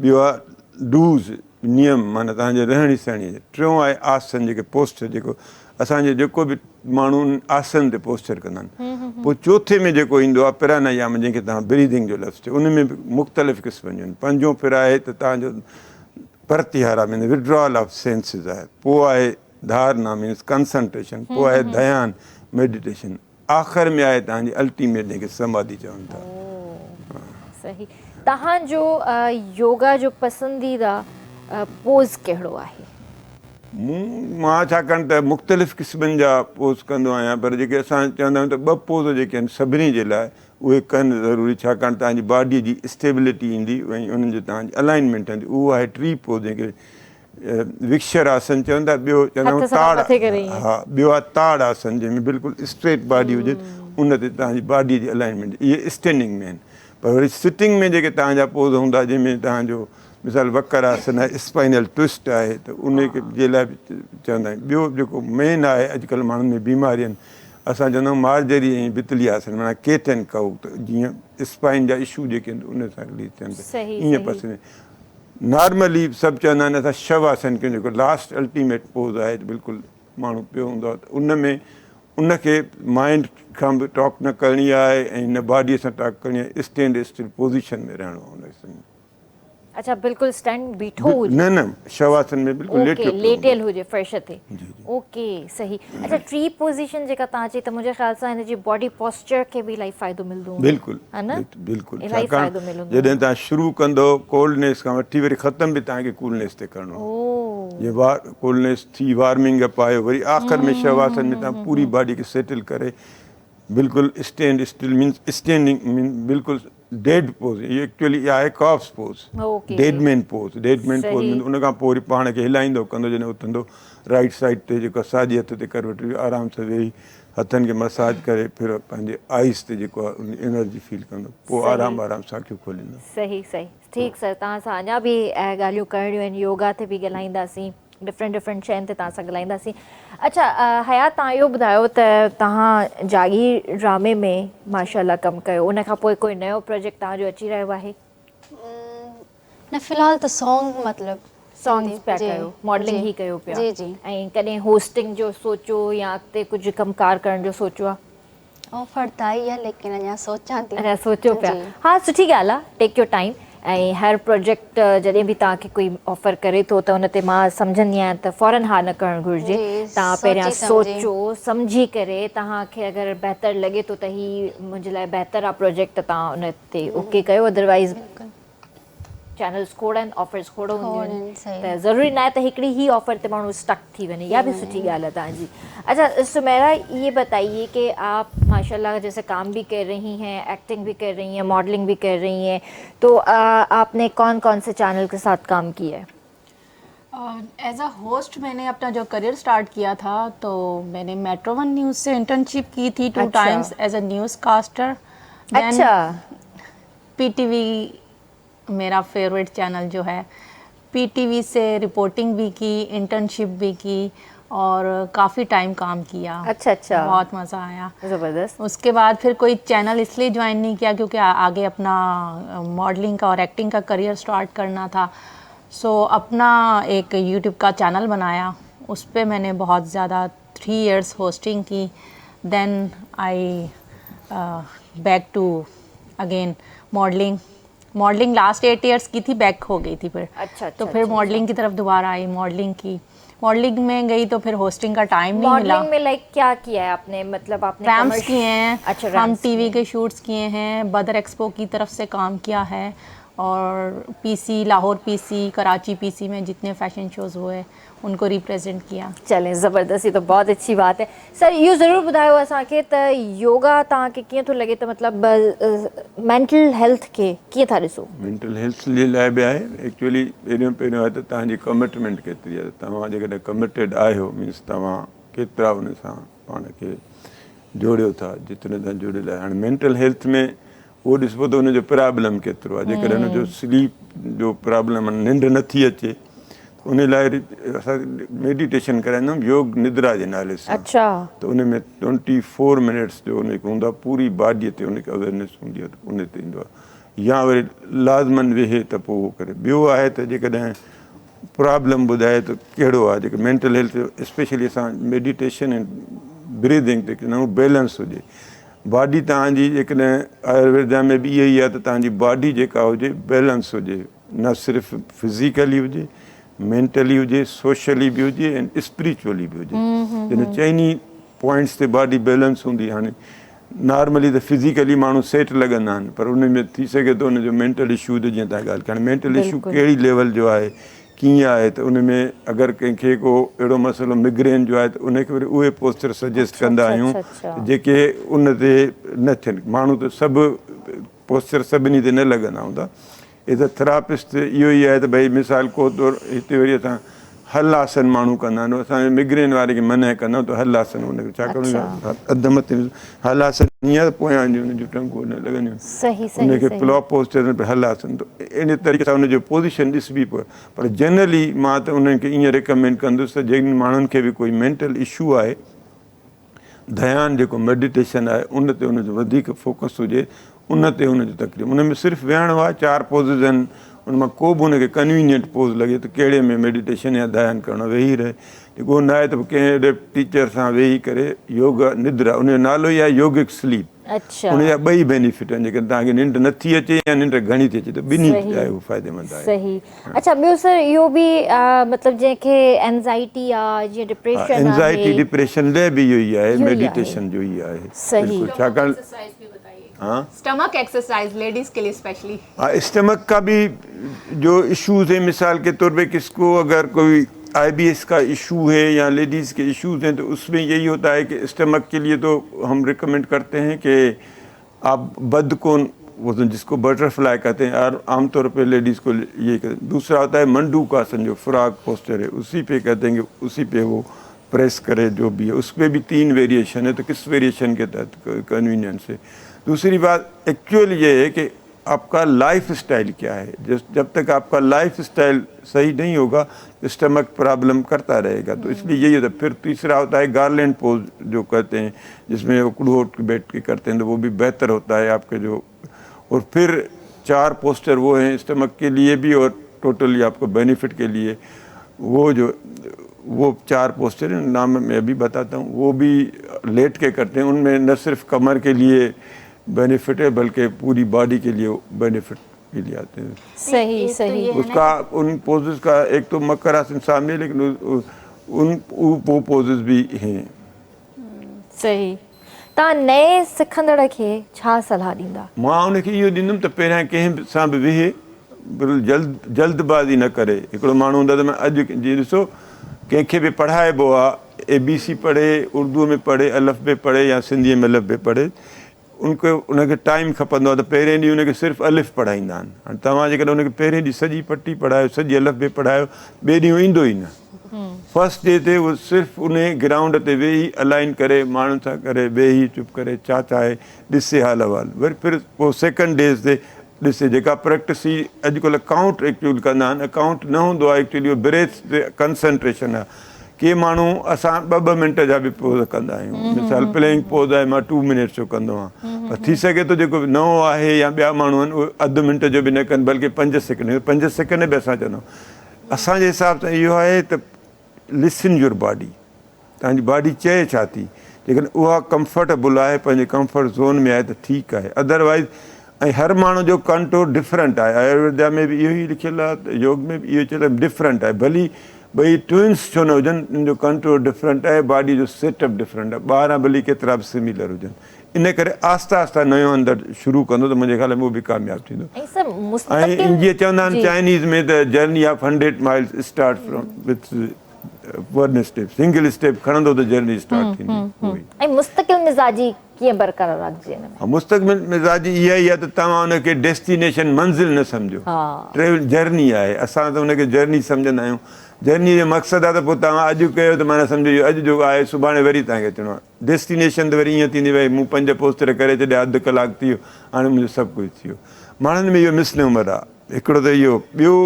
ॿियो आहे डूज़, नियम माना तव्हांजे रहणी सहणी। टियों आहे आसन, जेके पोस्चर, जेको असांजे जेको बि माण्हू आसन ते पोस्चर कंदा आहिनि। पोइ चौथे में जेको ईंदो आहे प्राणायाम, जंहिंखे तव्हां ब्रीदिंग जो लफ़्ज़ चयो, उन में बि मुख़्तलिफ़ क़िस्मनि जूं आहिनि। पंजो फिर आहे त तव्हांजो प्रत्याहार मीन्स विड्रॉल ऑफ सेंसिस आहे। पोइ आहे धारणा मीन्स कंसंट्रेशन। पोइ आहे ध्यान मेडिटेशन। आख़िर में आहे तव्हांजी अल्टीमेट, जंहिंखे समाधि चवनि था। सही, तव्हांजो योगा जो पसंदीदा पोज़ कहिड़ो आहे? मां छाकाणि त मुख़्तलिफ़ क़िस्मनि जा पोज़ कंदो आहियां, पर जेके असां चवंदा आहियूं त 2 पोज़ जेके आहिनि सभिनी जे लाइ उहे कनि ज़रूरी, छाकाणि तव्हांजी बॉडीअ जी स्टेबिलिटी ईंदी, ऐं उन्हनि जो तव्हांजी अलाइनमेंट ईंदी। उहो आहे ट्री पोज़, जंहिंखे विक्षर आसन चवंदा। ॿियो चवंदा आहियूं ताड़, हा ॿियो आहे ताड़ आसन, जंहिंमें बिल्कुलु स्ट्रेट बॉडी हुजे, उन ते तव्हांजी बॉडीअ जी अलाइनमेंट। इहे स्टैंडिंग में आहिनि। पर वरी सिटिंग में जेके तव्हांजा पोज़ हूंदा, जंहिंमें तव्हांजो मिसाल वकर आसन आहे, स्पाइनल ट्विस्ट आहे, त उन जे लाइ बि चवंदा आहियूं। ॿियो जेको मेन आहे अॼुकल्ह माण्हुनि में बीमारी आहिनि, असां चवंदा आहियूं मार्जरी ऐं बितली आसन, माना केट एंड काउ, त जीअं स्पाइन जा इशू जेके आहिनि उन सां रिलीज़ थियनि था, ईअं पसंदि। नॉर्मली सभु चवंदा आहिनि असां शव आसन कयूं, जेको लास्ट अल्टीमेट पोज़ आहे, बिल्कुलु माण्हू पियो हूंदो आहे, त उन में उनखे माइंड खां बि टॉक न करणी आहे ऐं हिन बॉडीअ सां टॉक करणी आहे। स्टैंड स्टिल पोज़ीशन में रहणो आहे। अच्छा, बिल्कुलु स्टैंड बीठो हुजे? न शवासन में बिल्कुलु लेटियल हुजे फर्श ते। ओके, सही। अच्छा, ट्री पोजीशन जेका तव्हां चई, त मुंहिंजे ख़्याल सां हिन जी बॉडी पोस्चर खे बि इलाही फ़ाइदो मिलंदो? बिल्कुलु, है न? बिल्कुलु। इलाही फ़ाइदो मिलंदो। जॾहिं तव्हां शुरू कंदो कोल्डनेस खां वठी वरी ख़तमु बि तव्हांखे कूलनेस ते करिणो आहे। जीअं कूलनेस थी, वार्मिंग अप आहे, वरी आख़िर में शवासन में तव्हां पूरी बॉडी खे सेटल करे बिल्कुल stand still means standing mean बिल्कुल डेड पोज, ये एक्चुअली आहे corpse pose, okay dead man pose. Dead man pose सही। में उन खां पोइ वरी पाण खे हिलाईंदो कंदो जॾहिं उथंदो, राइट साइड ते जेको साॼे हथ ते करवट आराम सां वेही हथनि खे मसाज करे फिर पंहिंजे आइस ते जेको आहे उन एनर्जी फील कंदो, पोइ सही। आराम आराम सां अखियूं खोलींदो। सही सही ठीकु सर, तव्हां सां अञा बि ॻाल्हियूं करणियूं आहिनि, योगा ते बि ॻाल्हाईंदासीं, डिफरेंट शयुनि ते तव्हां सां ॻाल्हाईंदासीं। अच्छा हयात, तव्हां इहो ॿुधायो त तव्हां जागी ड्रामे में माशाल्लाह कमु कयो, उन खां पोइ कोई नयो प्रोजेक्ट तव्हांजो अची रहियो आहे? न फ़िलहाल त सॉन्ग मतिलबु सॉन्ग्स पिया जी, कयो, मॉडलिंग जी, ही कयो पिया? जी जी। ऐं कॾहिं होस्टिंग जो सोचो या अॻिते कुझु कमकार करण जो सोचो आहे? ऑफर त आई आहे लेकिन अञा सोचां थी। अञा सोचियो पिया? जी। हा सुठी ॻाल्हि आहे, टेक योर टाइम। ऐं हर प्रोजेक्ट जॾहिं बि तव्हांखे कोई ऑफर करे थो त उन ते मां सम्झंदी आहियां त फ़ौरन हा न करणु घुरिजे। जी, तव्हां पहिरियां सोची सम्झी। सोचो सम्झी करे, तव्हांखे अगरि बहितरु लॻे थो त हीउ मुंहिंजे लाइ बहितरु आहे प्रोजेक्ट, त तव्हां उन ते ओके कयो, अदरवाइज़ चैनल्स खोड़नि, ऑफर्स खोड़ हूंदियूं आहिनि, सही। त ज़रूरी न आहे त हिकिड़ी ही ऑफर ते माण्हू स्टक थी वञे, या भी सुठी ॻाल्हि है तव्हांजी। अच्छा सुमेरा, ये बताइए कि आप माशाल्लाह जैसे काम भी कर रही हैं, एक्टिंग भी कर रही हैं, मॉडलिंग भी कर रही हैं, तो आपने कौन कौन से चैनल के साथ काम किया है? एज अ होस्ट मैंने अपना जो करियर स्टार्ट किया था, तो मैंने मेट्रो 1 न्यूज़ से इंटर्नशिप की थी 2 अच्छा। Times as a newscaster. अच्छा पीटीवी मेरा फेवरेट चैनल जो है, पीटीवी से रिपोर्टिंग भी की, इंटर्नशिप भी की और काफ़ी टाइम काम किया। अच्छा अच्छा, बहुत मज़ा आया। ज़बरदस्त। उसके बाद फिर कोई चैनल इसलिए ज्वाइन नहीं किया क्योंकि आगे अपना मॉडलिंग का और एक्टिंग का करियर स्टार्ट करना था। सो अपना एक यूट्यूब का चैनल बनाया, उस पे मैंने बहुत ज़्यादा 3 इयर्स होस्टिंग की। Then I back to again modelling last 8 years की थी, बैक हो गई थी फिर। अच्छा तो फिर मॉडलिंग की तरफ दोबारा आई, मॉडलिंग की, मॉडलिंग में गई तो फिर होस्टिंग का टाइम नहीं मिला। मॉडलिंग में लाइक क्या किया है आपने, मतलब आपने रैम्स किए हैं। अच्छा, हम रैम्स टीवी किए। के शूट्स किए हैं, बदर एक्सपो की तरफ से काम किया है, और PC Lahore PC, Karachi PC में जितने फैशन शोज़ हुए उनको रिप्रेजेंट किया। चलें ज़बरदस्त, ये तो बहुत अच्छी बात है। सर इहो ज़रूरु ॿुधायो असांखे त योगा तव्हांखे कीअं थो लॻे, त मतिलबु मेंटल हेल्थ खे कीअं था ॾिसो? मेंटल हेल्थ जे लाइ बि आहे एक्चुअली। पहिरियों आहे त तव्हांजी कमिटमेंट केतिरी आहे, तव्हां जेकॾहिं कमिटेड आहियो मीन्स तव्हां केतिरा उन सां पाण खे जोड़ियो था, जेतिरे तव्हां जुड़ियल आहे। हाणे मेंटल हेल्थ में उहो ॾिसबो त हुनजो प्रॉब्लम केतिरो आहे। जेकॾहिं हुनजो स्लीप जो प्रॉब्लम आहे, निंड नथी अचे, उन लाइ असां मेडिटेशन कराईंदा आहियूं योग निद्रा जे नाले सां। अच्छा, त उन में 24 मिनट्स जो उन हूंदो आहे, पूरी बॉडीअ ते उनखे अवेयरनेस हूंदी आहे, त उन ते ईंदो आहे। या वरी लाज़मन वेहे त पोइ उहो करे। ॿियो आहे त जेकॾहिं प्रॉब्लम ॿुधाए त कहिड़ो आहे, जेके मेंटल हेल्थ स्पेशली असां मेडिटेशन ऐं ब्रीदिंग ते कंदा आहियूं, बैलेंस हुजे बॉडी तव्हांजी। जेकॾहिं आयुर्वेदा में बि इहो ई आहे त तव्हांजी बॉडी जेका हुजे बैलेंस हुजे, न सिर्फ़ु फिज़िकली हुजे, मेंटली हुजे, सोशली बि हुजे ऐं स्पिरिचुअली बि हुजे। जॾहिं चइनी पॉइंट्स ते बॉडी बैलेंस हूंदी। हाणे नॉर्मली त फिज़िकली माण्हू सेट लॻंदा आहिनि, पर उन में थी सघे थो उनजो मेंटल इशू जीअं तव्हां ॻाल्हि कयो, मेंटल इशू कहिड़ी लेवल जो आहे, कीअं आहे, त उन में अगरि कंहिंखे को अहिड़ो मसइलो मिग्रेन जो आहे त उनखे वरी उहे पोस्चर सजेस्ट कंदा आहियूं जेके उन ते न थियनि। माण्हू त सभु पोस्चर सभिनी ते न लॻंदा हूंदा। एज़ अ थेरापिस्ट इहो ई आहे त भई मिसाल को तौरु हिते वरी असां हल आसन माण्हू कंदा आहिनि, असां मिग्रेन वारे खे मना कंदा आहियूं त हल आसन हुनखे छा करिणो, अधु मथे हल आसन ईअं पोयां हुनजूं टंगूं न लॻंदियूं, सही सही उनखे प्लॉप पोस्चर हल आसन, त इन तरीक़े सां उनजो पोज़ीशन ॾिसबी पियो। पर जनरली मां त उन्हनि खे ईअं रिकमेंड कंदुसि त जिन माण्हुनि खे बि कोई मेंटल इशू आहे, ध्यानु जेको मेडिटेशन आहे उन ते उनजो वधीक फोकस हुजे, उन ते उनजो तकलीफ़। उन में सिर्फ़ु वेहणो आहे, 4 पोज़िस आहिनि, उन मां को बि उनखे कन्वीनियंट पोज़ लॻे त कहिड़े में मेडिटेशन या ध्यानु करणो वेही रहे। जेको न आहे त कंहिं अहिड़े टीचर सां वेही करे योगा निद्रा, उनजो नालो ई आहे योगिक स्लीप। अच्छा, उनजा ॿई बेनिफिट आहिनि। जेकॾहिं तव्हांखे निंड नथी अचे या निंड घणी थी अचे त ॿिन्ही लाइ उहो फ़ाइदेमंद आहे। सही। अच्छा ॿियो सर इहो बि मतिलबु जंहिंखे एंज़ाइटी आहे, जीअं डिप्रेशन आहे, एंज़ाइटी डिप्रेशन लाइ बि इहो ई आहे, मेडिटेशन जो ई आहे। सही। छाकाणि हाँ स्टमक एक्सरसाइज लेडीज़ के लिए स्पेशली। हाँ, स्टमक का भी जो इश्यूज़ है, मिसाल के तौर पे किसको अगर कोई IBS का इशू है या लेडीज़ के इश्यूज हैं, तो उसमें यही होता है कि स्टमक के लिए तो हम रिकमेंड करते हैं कि आप बदकोन वजन, जिसको बटरफ्लाई कहते हैं, और आमतौर पे लेडीज़ को ये कहते हैं। दूसरा होता है मंडूकासन, जो फ्रॉग पोस्चर है, उसी पे कहते हैं कि उसी पे वो प्रेस करे, जो भी है। उस पर भी 3 वेरिएशन है, तो किस वेरिएशन के तहत कन्वीनियंस है। दूसरी बात एक्चुअल ये है कि आपका लाइफ स्टाइल क्या है। जब तक आपका लाइफ स्टाइल सही नहीं होगा तो स्टमक प्रॉब्लम करता रहेगा, तो इसलिए यही होता है। फिर तीसरा होता है गार्लैंड पोज, जो कहते हैं, जिसमें उकड़ू उठ के बैठ के करते हैं, तो वो भी बेहतर होता है आपके जो। और फिर 4 पोस्टर वो हैं स्टमक के लिए भी और टोटली आपको बेनिफिट के लिए। वो 4 पोस्टर हैं, नाम मैं अभी बताता हूँ, वो भी लेट के करते हैं। उनमें न सिर्फ कमर के लिए बेनिफिट है बल्कि पूरी बॉडी के लिए बेनिफिट के लिए आते हैं। सही सही। उसका उन पोजेस का एक तो मकर आसन सामने, लेकिन वो पोजेस भी हैं। सही। तव्हां नए सिखंदड़ खे छा सलाह ॾींदा? मां उनखे इहो ॾींदुमि त पहिरियां कंहिं सां बि वेहे, बिल्कुलु जल्दबाज़ी न करे। हिकिड़ो माण्हू हूंदो आहे त अॼु जीअं ॾिसो कंहिंखे बि पढ़ाइबो आहे, ABC पढ़े, उर्दू में पढ़े, अलफ़ पढ़े या सिंधीअ में अलफ़ पढ़े, उनखे टाइम खपंदो आहे, त पहिरें ॾींहुं उनखे सिर्फ़ु अलिफ़ पढ़ाईंदा आहिनि। हाणे तव्हां जेकॾहिं उनखे पहिरें ॾींहुं सॼी पटी पढ़ायो, सॼी अलफ़ पढ़ायो, ॿिए ॾींहुं ईंदो ई न। फर्स्ट डे ते उहो सिर्फ़ु उन ग्राउंड ते वेही अलाइन करे, माण्हुनि सां करे, वेही चुप करे, छा चाहे ॾिसे हाल अहिवाल। वरी फिर पोइ सेकेंड डेज़ ते ॾिसे, जेका प्रैक्टिस ही अॼुकल्ह काउंट एक्चुअली कंदा आहिनि, काउंट न हूंदो आहे एक्चुअली, ब्रेथ ते कंसंट्रेशन आहे। के माण्हू असां 2-2 मिंट जा बि पोज़ कंदा आहियूं। मिसाल प्लेइंग पोज़ आहे, मां 2 मिनट्स जो कंदो आहियां। पर थी सघे थो जेको नओं आहे या ॿिया माण्हू आहिनि, उहे अधु मिंट जो बि न कनि, बल्कि 5 सेकेंड। 5 सेकेंड बि असां चवंदा आहियूं। असांजे हिसाब सां इहो आहे त लिसन योर बॉडी, तव्हांजी बॉडी चए छा थी। जेकॾहिं उहा कंफर्टेबल आहे, पंहिंजे कंफर्ट ज़ोन में आहे, त ठीकु आहे। अदरवाइज़ ऐं हर माण्हू जो कंट्रोल डिफरेंट आहे। आयुर्वेदा में बि इहो ई लिखियलु आहे, त योग में बि इहो चयलु आहे, डिफरेंट आहे। भली ॿई ट्विन्स छो न हुजनि, उन जो कंट्रोल डिफरेंट आहे, बॉडी जो सेटअप डिफरेंट आहे। ॿार भली केतिरा बि सिमिलर हुजनि। इन करे आहिस्ता आहिस्ता नयो अंदरि शुरू कंदो त मुंहिंजे ख़्याल में उहो बि कामयाबु थींदो। ऐं जीअं चवंदा आहिनि चाइनीज़ में त journey of 100 miles start from with 1 step, single step खणंदो त जर्नी स्टार्ट थींदी। ऐं मुस्तक़िल मिज़ाजी कीअं बरक़रार रखिजे हिन में? मुस्तक़बिल मिज़ाजी इहा ई आहे त तव्हां हुनखे डेस्टिनेशन मंज़िल न सम्झो, ट्रेवल जर्नी आहे। असां त हुनखे जर्नी सम्झंदा आहियूं। जर्नी जो मक़सदु आहे त पोइ तव्हां अॼु कयो त माना सम्झो इहो अॼु जो आहे, सुभाणे वरी तव्हांखे अचिणो आहे। डेस्टिनेशन त वरी ईअं थींदी, भई मूं 5 पोस्टर करे छॾिया, अधु कलाकु थी वियो, हाणे मुंहिंजो सभु कुझु थी वियो। माण्हुनि में इहो मिसनूमर आहे। हिकिड़ो त इहो, ॿियो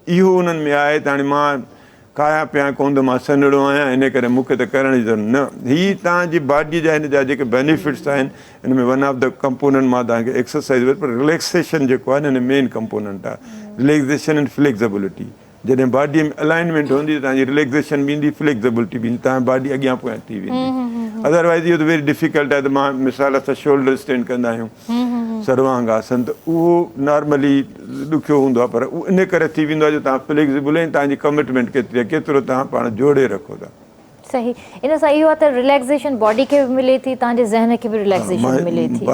इहो उन्हनि में आहे त हाणे मां खायां पिया कोन, त मां सन्हड़ो आहियां, इन करे मूंखे त करण जी ज़रूरत न। हीअ तव्हांजी बॉडीअ जा हिन जा जेके बेनिफिट्स आहिनि, हिन में वन ऑफ द कंपोनेंट मां तव्हांखे एक्सरसाइज़, पर रिलैक्सेशन जेको आहे न, हिन मेन कंपोनेंट आहे। Relaxation and flexibility. जॾहिं बॉडीअ में अलाइनमेंट हूंदी त तव्हांजी रिलैक्सेशन बि ईंदी, फ्लैक्सिबिलिटी बि ईंदी, तव्हां बॉडी अॻियां पोयां थी वेंदी। अदरवाइज़ इहो त वेरी डिफिकल्ट आहे। त मां मिसाल असां शोल्डर स्टैंड कंदा आहियूं, सर्वांग आसन, त उहो नॉर्मली ॾुखियो हूंदो आहे, पर उहो इन करे थी वेंदो आहे जो तव्हां फ्लैक्सिबल आहिनि, तव्हांजी कमिटमेंट केतिरी आहे, केतिरो तव्हां पाण जोड़े रखो था। सही। इन सां इहो आहे त रिलैक्सेशन बॉडी खे बि मिले थी, तव्हांजे ज़हन खे बि रिलैक्सेशन मिले थी।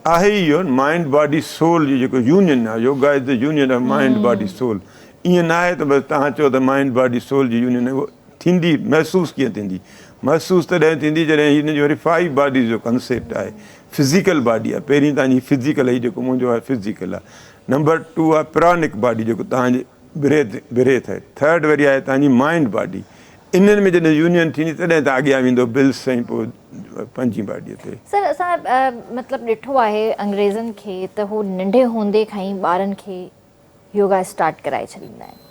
आहे ई इहो माइंड बॉडी सोल जी जेको यूनियन आहे, yoga is the union of mind body soul. ईअं न आहे त बसि तव्हां चओ त माइंड बॉडी सोल जी यूनियन आहे। उहो थींदी, महसूसु कीअं थींदी? महसूसु तॾहिं थींदी जॾहिं हिन जी वरी 5 बॉडीज़ जो कंसेप्ट आहे। फिज़िकल बॉडी आहे, पहिरीं तव्हांजी फिज़िकल आहे, जेको मुंहिंजो आहे फिज़िकल आहे। नंबर 2 आहे प्राणिक बॉडी, जेको तव्हांजी ब्रेथ आहे। 3rd वरी आहे तव्हांजी माइंड बॉडी। इन्हनि में जॾहिं यूनियन थींदी तॾहिं त अॻियां वेंदो बिल्स सां पोइ 5हीं बॉडीअ ते। सर, असां मतिलबु ॾिठो आहे अंग्रेज़नि खे त हू नंढे हूंदे खां ई ॿारनि खे योगा स्टार्ट कराए छॾींदा आहिनि।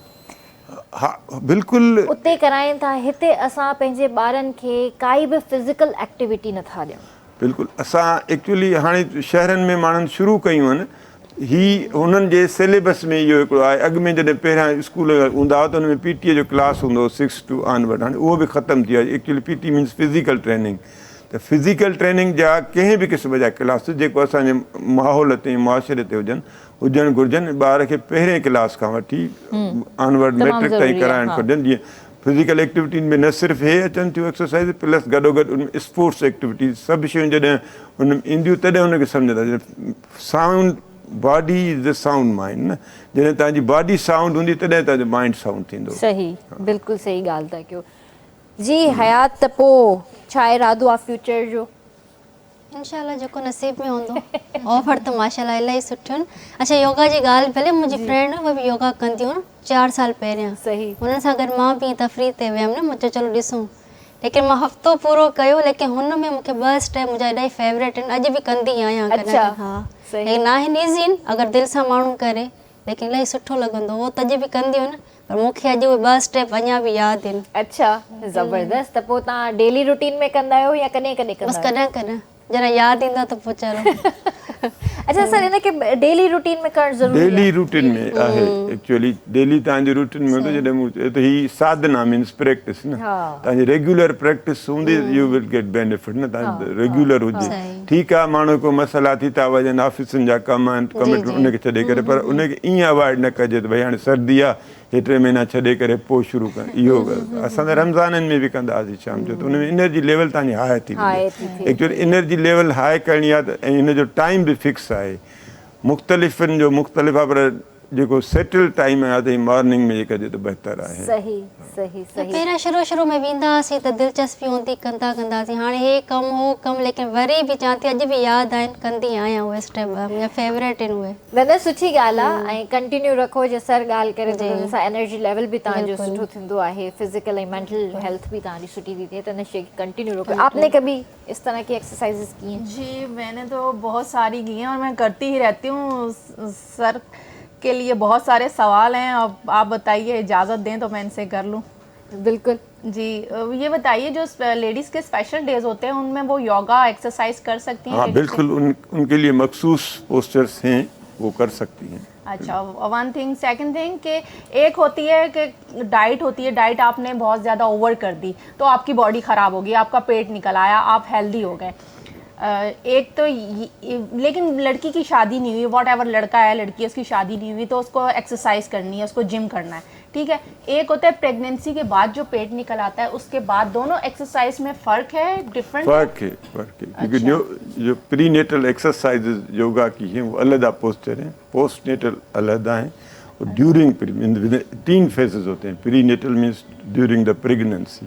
हा बिल्कुलु उते कराइनि था, हिते असां पंहिंजे ॿारनि खे काई बि फिज़िकल एक्टिविटी नथा ॾियूं। बिल्कुलु। असां एक्चुअली हाणे शहरनि में माण्हुनि शुरू कयूं आहिनि, ही हुननि जे सिलेबस में इहो हिकिड़ो आहे। अॻु में जॾहिं पहिरियां स्कूल हूंदा हुआ त हुन में PT जो क्लास हूंदो हो 6 to ऑनवर्ड, हाणे उहो बि ख़तमु थी वियो आहे। Actually PT means physical training. त फिज़िकल ट्रेनिंग जा कंहिं बि क़िस्म जा क्लास जेको असांजे माहौल ते मुआशिरे ते हुजणु घुरिजनि। ॿार खे पहिरें क्लास खां वठी ऑनवर्ड मैट्रिक ताईं कराइणु घुरिजनि। जीअं फिज़िकल एक्टिविटी में न सिर्फ़ु हे अचनि थियूं एक्सरसाइज़, प्लस गॾोगॾु उन स्पोर्ट्स एक्टिविटीज़, सभु शयूं जॾहिं हुन ईंदियूं तॾहिं हुनखे सम्झंदा। Sound body is the sound mind न, जॾहिं तव्हांजी बॉडी साउंड हूंदी तॾहिं तव्हांजो माइंड साउंड थींदो। सही, बिल्कुलु सही ॻाल्हि था कयो जी। हयात त पोइ छा इरादो आहे फ्यूचर जो? इंशाल्लाह जेको नसीब में हूंदो। ऑफर त माशाल्लाह इलाही सुठियूं आहिनि। अच्छा योगा जी ॻाल्हि भले मुंहिंजी फ्रेंड उहे बि योगा कंदियूं आहिनि 4 साल पहिरियां। सही। हुन सां गॾु मां बि तफ़रीह ते वियमि न, मुंहिंजो चलो ॾिसूं, लेकिन मां हफ़्तो पूरो कयो, लेकिन हुन में मूंखे 2 स्टेप मुंहिंजा एॾा ई फेवरेट आहिनि, अॼु बि कंदी आहियां। अच्छा, हा सही। लेकिन न आहिनि ईज़ी आहिनि अगरि दिलि सां माण्हू करे, लेकिन इलाही सुठो लॻंदो। उहो त अॼु बि कंदियूं आहिनि, पर मूंखे अॼु उहे 2 स्टेप अञा बि यादि आहिनि। अच्छा, ज़बरदस्त। त पोइ तव्हां डेली रूटीन में कंदा आहियो या कॾहिं कॾहिं कंदा बसि आहियो? कॾहिं कॾहिं जरा यादि ईंदो त पोइ चलो। अच्छा सर, इनखे डेली रूटीन में करणु ज़रूरी आहे? डेली रूटीन में आहे एक्चुअली। डेली तव्हांजे रूटीन में हूंदो जॾहिं मूं चयो त ही साधना मीन्स प्रैक्टिस न। तव्हांजी रेगुलर प्रैक्टिस हूंदी यू विल गेट बेनिफिट न। तव्हां रेगुलर हुजे ठीकु आहे। माण्हू को मसइला थी था वञनि, ऑफिसनि जा कम आहिनि, कमिटमेंट उनखे छॾे करे, पर उनखे ईअं अवॉइड न कजे त भई हाणे सर्दी आहे हे 3 महीना छॾे करे पोइ शुरू कनि। इहो असां त रमज़ाननि में बि कंदासीं शाम जो, त उन में एनर्जी लेवल तव्हांजी हाई थी वञे। एक्चुअली एनर्जी लेवल हाई करणी आहे त ऐं हिन जो टाइम बि फिक्स आहे। मुख़्तलिफ़नि जो मुख़्तलिफ़ आहे, पर जेको सेटल टाइम आहे त मॉर्निंग में कजे त बहितर आहे। सही सही सही। पहिरियां शुरू में वेंदा हुआसीं त दिलचस्पी हूंदी, कंदासीं। हाणे हे कमु हो कमु, लेकिन वरी बि चवां थी अॼु बि यादि आहिनि, कंदी आहियां उहे स्टेप, मुंहिंजा फेवरेट आहिनि उहे। दादा सुठी ॻाल्हि आहे ऐं कंटिन्यू रखो। जे सर ॻाल्हि करे त हुन सां एनर्जी लेवल बि तव्हांजो सुठो थींदो आहे, फिजिकल ऐं मेंटल हेल्थ बि तव्हांजी सुठी थी थिए, त इन शइ खे कंटिन्यू रखो। आपने कभी इस तरह की एक्सरसाइजेस की हैं? जी मैंने तो बहुत सारी की हैं और मैं करती ही रहती हूँ। सर के लिए बहुत सारे सवाल हैं, अब आप बताइए, इजाज़त दें तो मैं इनसे कर लूँ। बिल्कुल जी। ये बताइए जो लेडीज़ के स्पेशल डेज होते हैं उनमें वो योगा एक्सरसाइज कर सकती हैं? हाँ बिल्कुल, उनके लिए मखसूस पोस्चर्स हैं, वो कर सकती हैं। अच्छा, वन थिंग। सेकंड थिंग कि एक होती है कि डाइट होती है, डाइट आपने बहुत ज़्यादा ओवर कर दी तो आपकी बॉडी ख़राब होगी, आपका पेट निकल आया, आप हेल्दी हो गए। एक तो लेकिन लड़की की शादी नहीं हुई, वॉट एवर, लड़का है लड़की है उसकी शादी नहीं हुई तो उसको एक्सरसाइज करनी है, उसको जिम करना है, ठीक है। एक होता है प्रेगनेंसी के बाद जो पेट निकल आता है उसके बाद, दोनों एक्सरसाइज में फ़र्क है, डिफरेंट फ़र्क है क्योंकि जो प्री नेटल एक्सरसाइजेज योगा की हैं वो अलग पोस्चर हैं, पोस्ट नेटल अलग हैं, और ड्यूरिंग 3 फेजेस होते हैं। Prenatal means during the pregnancy,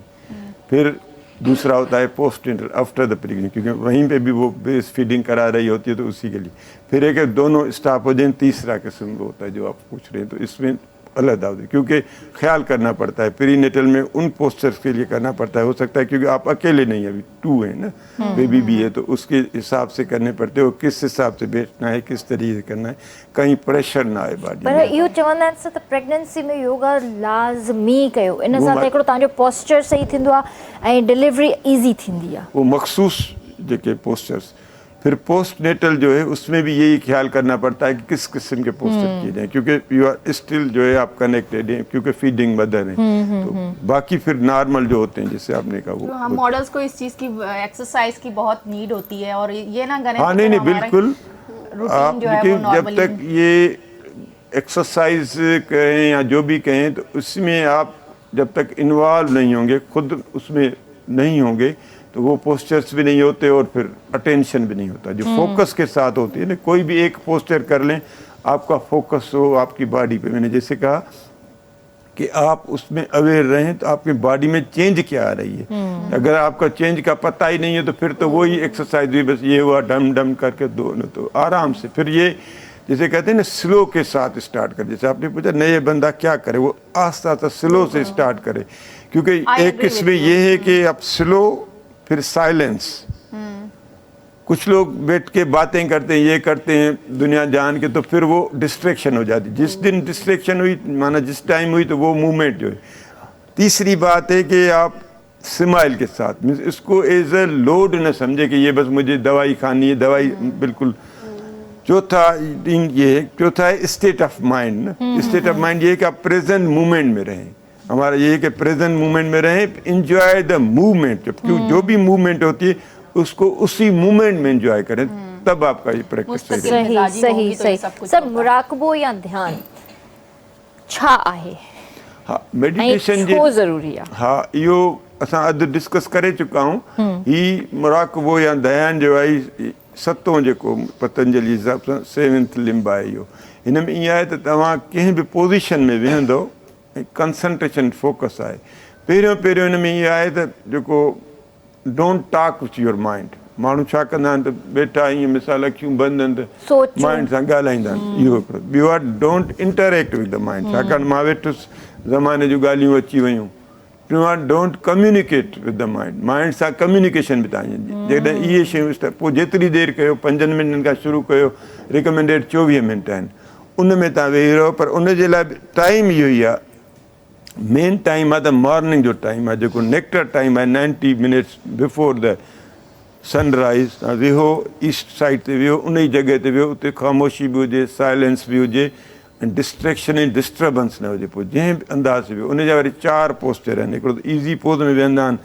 फिर दूसरा होता है postnatal after the pregnancy, क्योंकि वहीं पे भी वो ब्रेस्ट फीडिंग करा रही होती है तो उसी के लिए। फिर एक दोनों स्टॉप हो जाए, तीसरा किस्म होता है जो आप पूछ रहे हैं, तो इसमें अलग होती है क्योंकि ख्याल करना पड़ता है। प्री नेटल में उन पोस्चर्स के लिए करना पड़ता है, हो सकता है क्योंकि आप अकेले नहीं, अभी 2 है ना, बेबी भी है, तो उसके हिसाब से करने पड़ते हो, किस हिसाब से बैठना है, किस तरीके से करना है, कहीं प्रेशर ना आए बॉडी पर में। इहो चवंदा आहिनि त प्रेगनेंसी में योगा लाज़मी कयो, इन सां त हिकिड़ो तव्हांजो पोस्चर सही थींदो आहे ऐं डिलीवरी ईज़ी थींदी आहे। वो मखसूस जेके पोस्चर्स। फिर पोस्ट नेटल जो है उसमें भी यही ख्याल करना पड़ता है कि किस किस्म के पोस्टर किए जाएं, क्योंकि यू आर स्टिल जो है आप कनेक्टेड हैं, क्योंकि फीडिंग मदर है, तो बाकी फिर नॉर्मल जो होते हैं जैसे आपने कहा वो। हम मॉडल्स को इस चीज़ की एक्सरसाइज की बहुत नीड होती है और ये ना गणेश, हाँ नहीं बिल्कुल। आप जो है देखिए वो जब तक ये एक्सरसाइज कहें या जो भी कहें, तो उसमें आप जब तक इन्वॉल्व नहीं होंगे, खुद उसमें नहीं होंगे, तो वो पोस्चर्स भी नहीं होते और फिर अटेंशन भी नहीं होता जो फोकस के साथ होती है ना। कोई भी एक पोस्चर कर लें, आपका फोकस हो आपकी बॉडी पे। मैंने जैसे कहा कि आप उसमें अवेयर रहें तो आपकी बॉडी में चेंज क्या आ रही है। अगर आपका चेंज का पता ही नहीं है तो फिर तो वही एक्सरसाइज भी बस ये हुआ डम डम करके दोनों, तो आराम से फिर ये जैसे कहते हैं ना स्लो के साथ स्टार्ट कर। जैसे आपने पूछा नए बंदा क्या करे, वो आस्ता आस्ता स्लो से स्टार्ट करे, क्योंकि एक इसमें ये है कि आप स्लो, फिर साइलेंस। कुछ लोग बैठ के बातें करते हैं, ये करते हैं दुनिया जान के, तो फिर वो डिस्ट्रैक्शन हो जाती है। जिस दिन डिस्ट्रैक्शन हुई, माना जिस टाइम हुई, तो वो मूवमेंट जो है। तीसरी बात है कि आप स्माइल के साथ, मीन्स इसको एज ए लोड न समझे कि ये बस मुझे दवाई खानी है, दवाई बिल्कुल। चौथा है state of mind. State of mind ये है कि आप प्रेजेंट मूवमेंट में रहें। हमारा ये है कि प्रेजेंट मूवमेंट में रहें, एंजॉय द मूवमेंट। जो भी मूवमेंट होती है उसको उसी मूवमेंट में एंजॉय करें, तब आपका ये प्रैक्टिस सही सही सही सही। सर मुराकबो या ध्यान छा आहे? हाँ मेडिटेशन छो ज़रूरी आहे? हाँ इहो असां अधु डिस्कस करे चुका आहियूं। ही मुराकबो या ध्यान जो आहे सतों जेको पतंजलि हिसाब सां 7th लिंब आहे इहो। हिन में ईअं आहे त तव्हां कंहिं बि पोज़ीशन में वेहंदो ऐं कंसंट्रेशन फोकस आहे। पहिरियों हिन में इहो आहे त जेको don't talk with your mind. माण्हू छा कंदा आहिनि त वेठा ईअं मिसाल अखियूं बंदि आहिनि त माइंड सां ॻाल्हाईंदा आहिनि, इहो हिकिड़ो। ॿियो आहे don't interact with the mind, छाकाणि मां वेठुसि ज़माने जूं ॻाल्हियूं अची वियूं। टियों आहे don't communicate with the mind, mind सां कम्युनिकेशन बि तव्हांजी जॾहिं इहे शयूं त पोइ जेतिरी देरि कयो 5 मिंटनि खां शुरू कयो, रिकमेंडेड 24 मिंट आहिनि, उन में तव्हां वेही रहो। पर उनजे लाइ टाइम इहो ई आहे, मेन टाइम आहे त मॉर्निंग जो टाइम आहे, जेको नेक्टर टाइम आहे 90 मिनट्स बिफोर द सनराइज़। तव्हां वेहो ईस्ट साइड ते वेहो, उन ई जॻह ते वेहो, उते ख़ामोशी बि हुजे, साइलेंस बि हुजे, ऐं डिस्ट्रेक्शन ऐं डिस्टर्बेंस न हुजे। पोइ जंहिं बि अंदाज़ वियो, उनजा वरी 4 पोस्चर आहिनि। हिकिड़ो त ईज़ी पोज़ में वेहंदा आहिनि,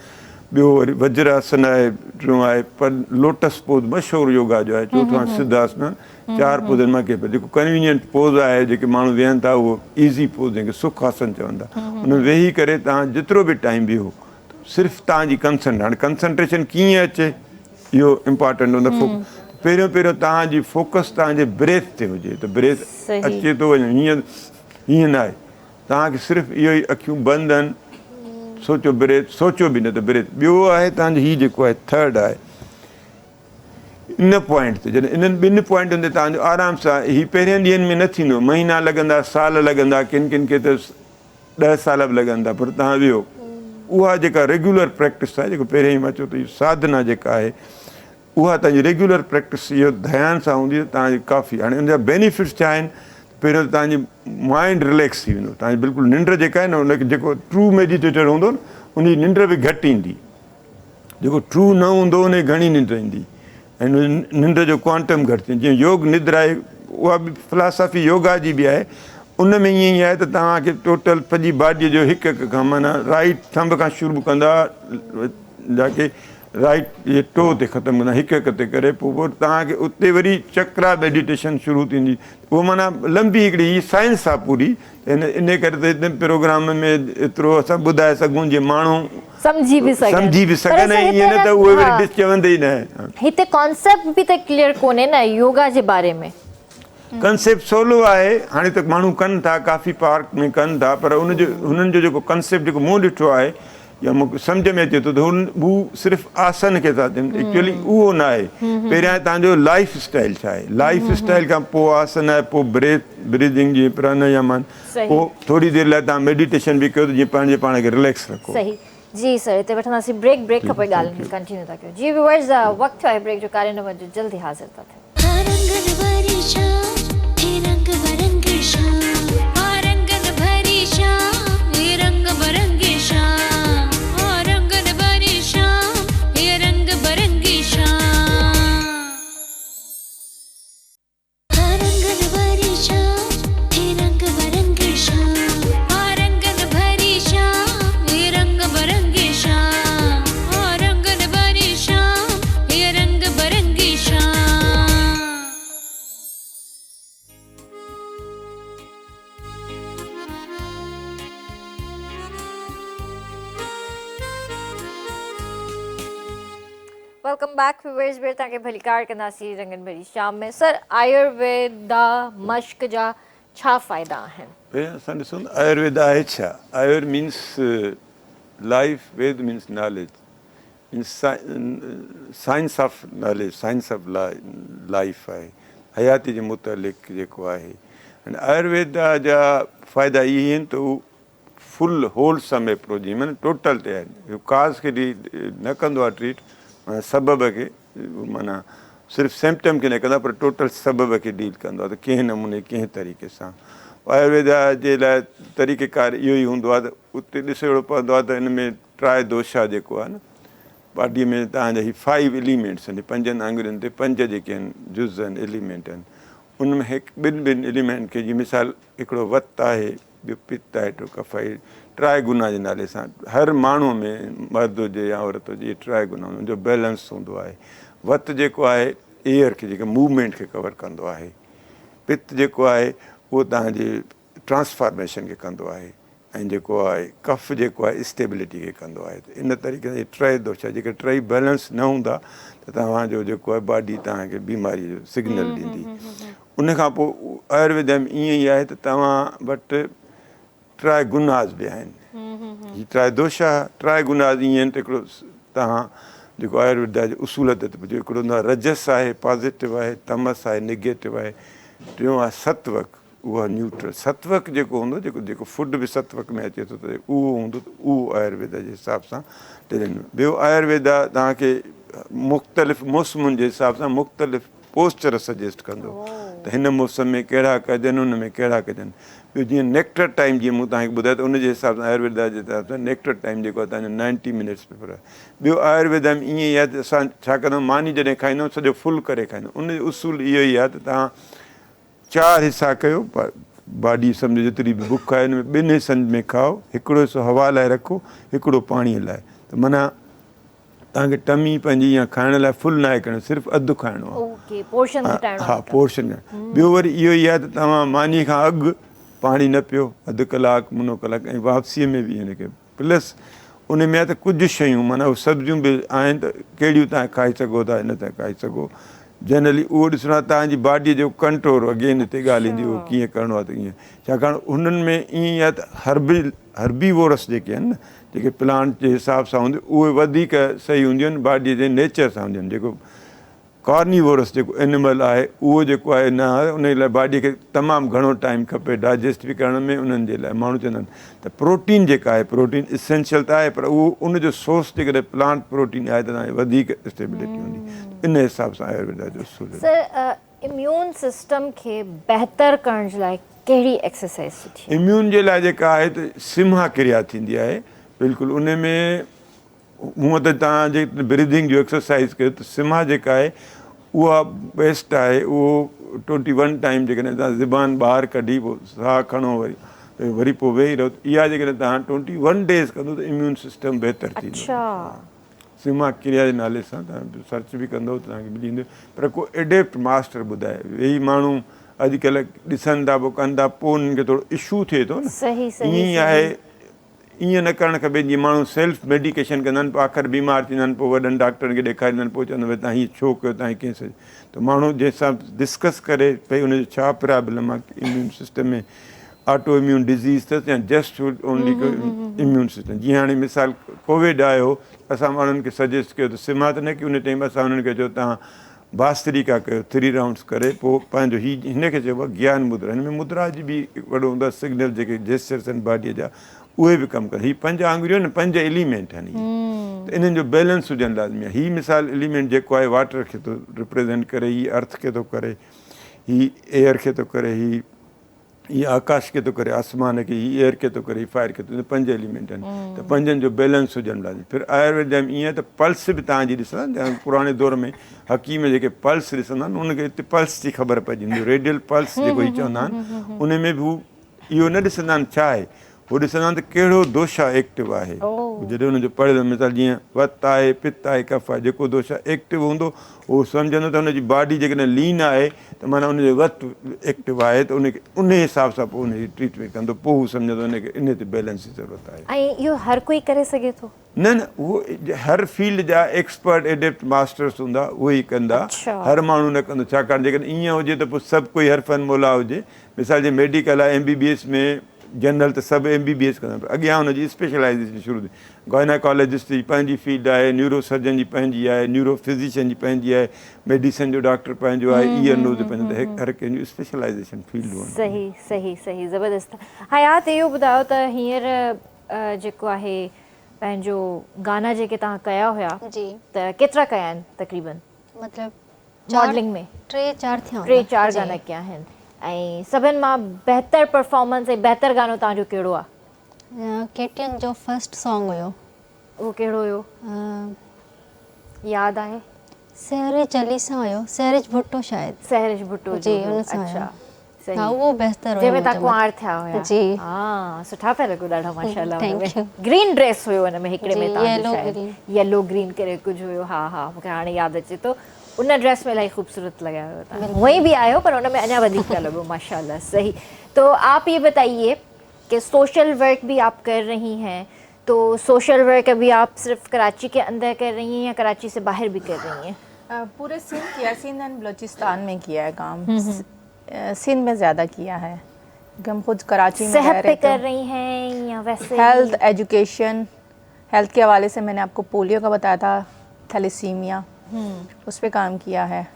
ॿियो वरी वज्रासन आहे, टियों आहे पर लोटस पोज़ मशहूरु योगा जो आहे, चौथों आहे सिद्धासन। 4 पोज़नि मां कंहिं जेको कन्वीनियंट पोज़ आहे, जेके माण्हू वेहनि था, उहो ईज़ी पोज़ जंहिंखे सुख आसन चवंदा। उन में वेही करे तव्हां जेतिरो बि टाइम बीहो, सिर्फ़ु तव्हांजी हाणे कंसंट्रेशन कीअं अचे इहो इम्पॉर्टेंट हूंदो। पहिरियों तव्हांजी फोकस तव्हांजे ब्रेथ ते हुजे, त ब्रेथ अचे थो वञे, हीअं न आहे। तव्हांखे सिर्फ़ु इहो ई अखियूं बंदि आहिनि, सोचो ब्रेथ, सोचो बि न त ब्रेथ। ॿियो आहे तव्हांजो हीउ जेको आहे 3rd आहे, इन पॉइंट ते जॾहिं इन्हनि 2 पॉइंटनि ते तव्हांजो आराम सां, हीउ पहिरियनि ॾींहंनि में न थींदो, महीना लॻंदा, साल लॻंदा, किन खे त 10 साल बि लॻंदा, पर तव्हां वियो। उहा जेका रेगुलर प्रैक्टिस आहे, जेको पहिरियों ई मां चयो त इहा साधना जेका आहे, उहा तव्हांजी रेगुलर प्रैक्टिस इहो ध्यान सां हूंदी त तव्हांजी काफ़ी। हाणे उनजा बेनिफिट्स छा आहिनि? पहिरियों त तव्हांजी माइंड रिलैक्स थी वेंदो, तव्हांजी बिल्कुलु निंड जेका आहे न, उनखे जेको ट्रू मेडिटेटर हूंदो न, उनजी निंड बि घटि ईंदी। जेको ट्रू न हूंदो उनजी घणी निंड ईंदी, ऐं निंड जो क्वांटम घटि थींदो। जीअं योग निद्रा आहे, उहा बि फिलासफ़ी योगा जी बि आहे। उन में ईअं ई आहे त तव्हांखे टोटल सॼी बॉडीअ जो हिकु खां माना राइट थंब खां शुरू कंदा, जाके राइट इहे टो ते ख़तमु कंदा, हिकु ते करे, पोइ तव्हांखे उते वरी चक्रा मेडिटेशन शुरू थींदी। उहो माना लंबी हिकिड़ी हीअ साइंस आहे पूरी। इन करे त हिन प्रोग्राम में एतिरो असां ॿुधाए सघूं जीअं माण्हू समझी बि सघनि, ऐं ईअं न त उहे वरी चवंदे ई न। हिते कॉन्सेप्ट बि त क्लियर कोन्हे न योगा जे बारे में। कंसेप्ट सवलो आहे, हाणे त माण्हू कनि था, काफ़ी पार्क में कनि था, पर हुननि जो जेको कंसेप्ट जेको मूं ॾिठो आहे या मूंखे सम्झ में अचे थो त हू सिर्फ़ु आसन खे था ॾियनि, एक्चुअली उहो न आहे। पहिरियां तव्हांजो लाइफ स्टाइल छा आहे, लाइफ स्टाइल खां पोइ आसन आहे, पोइ ब्रीदिंग जी प्राणायाम आहिनि, पोइ थोरी देरि लाइ तव्हां मेडिटेशन बि कयो त जीअं पंहिंजे पाण खे रिलैक्स रखो। सही जी सर, हिते वठंदासीं ब्रेक खां पोइ ॻाल्हि कंटिन्यू था कयूं। जी व्यूअर्स, वक़्तु आहे ब्रेक जो, कार्यक्रम जो जल्दी हाज़िर था थियूं। वेलकम बैक व्यूअर्स, बेर तव्हांखे भली कार कंदासीं रंगन भरी शाम में। सर, आयुर्वेदा मश्क जा छा फ़ाइदा आहिनि? पहिरियों असां ॾिसूं आयुर्वेद आहे छा। Ayurveda means life, Veda means knowledge, means science of knowledge, science of life आहे, हयाती जे मुतलिक़ जेको आहे। हाणे आयुर्वेद जा फ़ाइदा इहे आहिनि त उहो फुल होलसम एप्रोच, माना टोटल ते आहिनि। काज़ खे न कंदो आहे ट्रीट, माना सबब खे, माना सिर्फ़ु सिम्पटम खे न कंदो आहे, पर टोटल सबब खे डील कंदो आहे त कंहिं नमूने कंहिं तरीक़े सां। आयुर्वेद जे लाइ तरीक़ेकार इहो ई हूंदो आहे त उते ॾिसणो पवंदो आहे त हिन में ट्राय दोषा जेको आहे न, बॉडीअ में तव्हांजा ही 5 एलिमेंट्स आहिनि, 5 आङुरियुनि ते 5 जेके आहिनि जुज़ आहिनि, एलिमेंट आहिनि। उन में ॿिनि एलिमेंट खे, जीअं मिसाल हिकिड़ो वत आहे, ॿियो पित्त आहे, टियों कफ आहे, ट्राय गुना जे नाले सां हर माण्हूअ में, मर्द हुजे या औरत हुजे, ट्राय गुना हुनजो बैलेंस हूंदो आहे। वत जेको आहे एयर खे, जेके मूवमेंट खे कवर कंदो आहे। पित्त जेको आहे उहो तव्हांजे ट्रांसफॉर्मेशन खे कंदो आहे, ऐं जेको आहे कफ जेको आहे स्टेबिलिटी खे कंदो आहे। त इन तरीक़े सां टई दोषा जेके टई बैलेंस न हूंदा त तव्हांजो जेको आहे बॉडी तव्हांखे बीमारीअ जो सिग्नल ॾींदी। उन खां पोइ आयुर्वेद में ईअं ई आहे त तव्हां वटि ट्राई गुनाज़ बि आहिनि। हीअ ट्राई दोषा ट्राई गुनाज़ ईअं आहिनि त हिकिड़ो तव्हां जेको आयुर्वेद जो उसूल ते हिकिड़ो हूंदो आहे रजस आहे पॉज़िटिव आहे, तमस आहे नेगेटिव आहे, टियों आहे सत्वक उहो आहे न्यूट्रल। सत्वक जेको हूंदो जेको फूड बि सत्वक में अचे थो त उहो हूंदो त उहो आयुर्वेद जे हिसाब सां टिजंदो। ॿियो आयुर्वेद तव्हांखे मुख़्तलिफ़ मौसमुनि जे हिसाब सां मुख़्तलिफ़ पोस्चर सजेस्ट कंदो त हिन मौसम में कहिड़ा कजनि हुन में कहिड़ा कजनि। ॿियो जीअं नेक्टर टाइम जीअं मूं तव्हांखे ॿुधायो त उनजे हिसाब सां आयुर्वेद जे हिसाब सां नेक्टर टाइम जेको आहे तव्हांजो 90 मिनट्स पेपर आहे। ॿियो आयुर्वेद में ईअं ई आहे त असां छा कंदा आहियूं मानी जॾहिं खाईंदा आहियूं सॼो फुल करे खाईंदा आहियूं। उनजो उसूल इहो ई आहे त तव्हां 4 हिसा कयो बॉडी सम्झो जेतिरी बि बुख आहे हुन में 2 हिसनि में खाओ, हिकिड़ो हिसो हवा लाइ रखो, हिकिड़ो पाणीअ लाइ। त माना तव्हांखे टमी पंहिंजी या खाइण लाइ फुल न आहे करणो, सिर्फ़ु अधु खाइणो आहे। ओके पोर्शन घटाइणो हा पोर्शन। ॿियो वरी इहो ई आहे त तव्हां मानी खां अॻु पाणी न पियो अधु कलाकु मुनो कलाकु ऐं वापसीअ में बि हिनखे प्लस उन में आहे त कुझु शयूं माना उहे सब्जियूं बि आहिनि त कहिड़ियूं तव्हां खाई सघो था न था खाई सघो। जनरली उहो ॾिसणो आहे तव्हांजी बॉडीअ जो कंट्रोल अगेन हिते ॻाल्हि ईंदी उहो कीअं करिणो आहे त ईअं। छाकाणि उन्हनि में ईअं ई आहे त हर्बीवोरस जेके आहिनि न जेके प्लांट जे हिसाब सां हूंदियूं उहे वधीक सही हूंदियूं आहिनि बॉडीअ जे नेचर सां हूंदियूं आहिनि। जेको कार्निवोरस जेको एनिमल आहे उहो जेको आहे न आहे उन लाइ बॉडीअ खे तमामु घणो टाइम खपे डाइजेस्ट बि करण में। उन्हनि जे लाइ माण्हू चवंदा आहिनि त प्रोटीन जेका आहे प्रोटीन इसेंशियल त आहे पर उहो उनजो सोर्स जेकॾहिं प्लांट प्रोटीन आहे त तव्हांखे वधीक स्टेबिलिटी हूंदी। इन हिसाब सां आयुर्वेद जो उसूल। सर इम्यून सिस्टम खे बहितर करण जे लाइ कहिड़ी एक्सरसाइज सुठी? इम्यून जे लाइ जेका आहे त सिम्हा क्रिया थींदी आहे बिल्कुलु। उन में हूअं त तव्हां जे ब्रीदिंग जो एक्सरसाइज कयो त सिम्हा जेका आहे उहा बेस्ट आहे। उहो 21 टाइम जेकॾहिं तव्हां ज़बान ॿाहिरि कढी पोइ साहु खणो वरी पोइ वेही रहो इहा जेकॾहिं तव्हां 21 डेज़ कंदो त इम्यून सिस्टम बहितरु थींदो। सिम्हा क्रिया जे नाले सां तव्हां सर्च बि कंदो त तव्हांखे मिली वेंदो। पर को एडेप्ट मास्टर ॿुधाए वेही माण्हू अॼुकल्ह ॾिसनि था पोइ कनि था पोइ उन्हनि खे थोरो इशू थिए थो न। ईअं ई आहे ईअं न करणु खपे जीअं माण्हू सेल्फ मेडिकेशन कंदा आहिनि पोइ आख़िर बीमार थींदा आहिनि पोइ वॾनि डॉक्टरनि खे ॾेखारींदा आहिनि पोइ चवंदा भई तव्हां हीअं छो कयो तव्हां कीअं सही। त माण्हू जंहिंसां डिस्कस करे भई उनजो छा प्रॉब्लम आहे इम्यून सिस्टम में ऑटो इम्यून डिज़ीज़ अथसि या जस्ट ओनली इम्यून सिस्टम। जीअं हाणे मिसाल कोविड आयो असां माण्हुनि खे सजेस्ट कयो त सिम्हा त न की उन टाइम असां उन्हनि खे चयो तव्हां भास्त्रिका कयो 3 राउंड्स करे पोइ पंहिंजो हिनखे चइबो आहे ज्ञान मुद्रा। हिन में मुद्रा जी बि वॾो हूंदो आहे सिग्नल जेके जेस्चर्स आहिनि बॉडीअ जा उहे बि कमु कनि। हीअ 5 आङुरियूं आहिनि 5 एलिमेंट आहिनि त इन्हनि जो बैलेंस हुजणु लाज़मी आहे। हीअ मिसाल एलिमेंट जेको आहे वाटर खे थो रिप्रेज़ेंट करे, हीअ अर्थ खे थो करे, हीअ एयर खे थो करे, हीअ आकाश खे थो करे आसमान खे, हीअ एयर खे थो करे, हीअ फायर खे थो। 5 एलिमेंट आहिनि त 5 जो बैलेंस हुजणु लाज़मी। फिर आयुर्वेद में ईअं त पल्स बि तव्हांजी ॾिसंदा पुराणे दौर में हकीम जेके पल्स ॾिसंदा आहिनि उनखे हिते पल्स जी ख़बर पइजी रेडियल पल्स जेको ई चवंदा आहिनि। उन में बि हू इहो न ॾिसंदा आहिनि छा आहे उहो ॾिसंदा आहिनि त कहिड़ो दोषा एक्टिव आहे। जॾहिं हुनजो पढ़े मिसाल जीअं वत आहे पित्त आहे कफ आहे जेको दोषा एक्टिव हूंदो उहो सम्झंदो त हुनजी बॉडी जेकॾहिं लीन आहे त माना उनजो वत एक्टिव आहे त उनखे उन हिसाब सां पोइ उनजी ट्रीटमेंट कंदो पोइ हू सम्झंदो उनखे इन ते बैलेंस जी ज़रूरत आहे। ऐं इहो हर कोई करे सघे थो? न उहो हर फील्ड जा एक्सपर्ट एडेप्ट मास्टर्स हूंदा उहे ई कंदा। हर माण्हू न कंदो छाकाणि जेकॾहिं ईअं हुजे त पोइ सभु कोई हर फन मोला हुजे। मिसाल जे मेडिकल आहे MBBS में जनरल त सभु MBBS कंदा पर अॻियां हुनजी स्पेशलाइज़ेशन शुरू थी। गाइनाकोलॉजिस्ट जी पंहिंजी फील्ड आहे, न्यूरो सर्जन जी पंहिंजी आहे, न्यूरो फिज़िशियन जी पंहिंजी आहे, मेडिसिन जो डॉक्टर पंहिंजो आहे, ENO जो पंहिंजो त हर कंहिंजो स्पेशलाइज़ेशन फील्ड हूंदो। सही सही सही ज़बरदस्त। हयात इहो ॿुधायो त हींअर जेको आहे पंहिंजो गाना जेके तव्हां कया हुया जी त केतिरा कया आहिनि तक़रीबन? मतिलबु मॉडलिंग में 3-4 थिया 3-4 गाना कया आहिनि ऐं सभिनि मां बहितर परफॉर्मेंस ऐं बहितर गानो तव्हांजो कहिड़ो आहे? KTN जो फर्स्ट सॉन्ग हुयो। उहो कहिड़ो हुयो यादि आहे? सहरिज अली सां हुयो, सहरिज भुट्टो शायदि। सहरिज भुट्टो जी हुन सां अच्छा सही। हा उहो बहितर हुयो जंहिंमें तव्हां कुंवार थिया हुया। जी हा सुठा पिया लॻो ॾाढा माशाल्लाह। Thank U. ग्रीन ड्रेस हुयो हुन में हिकिड़े में येलो येलो ग्रीन करे कुझु हुयो। हा हा मूंखे हाणे यादि अचे थो उन ड्रेस में इलाही ख़ूबसूरत लॻा हुयो तव्हां। हूअं ई बि आयो पर उन में अञा वधीक पिया लॻो माशाल्लाह। सही। तो आप ये बताइए कि सोशल वर्क भी आप कर रही हैं, तो सोशल वर्क अभी आप सिर्फ कराची के अंदर कर रही हैं या कराची से बाहर भी कर रही हैं? पूरे सिंध किया, सिंध एंड बलूचिस्तान में किया है काम। सिंध में ज़्यादा किया है, क्योंकि हम खुद कराची में रह सेहत पे रहे कर थे। रही हैं या वैसे हेल्थ, एजुकेशन, हेल्थ के हवाले से मैंने आपको पोलियो का बताया था, थैलेसीमिया, उस पर काम किया है।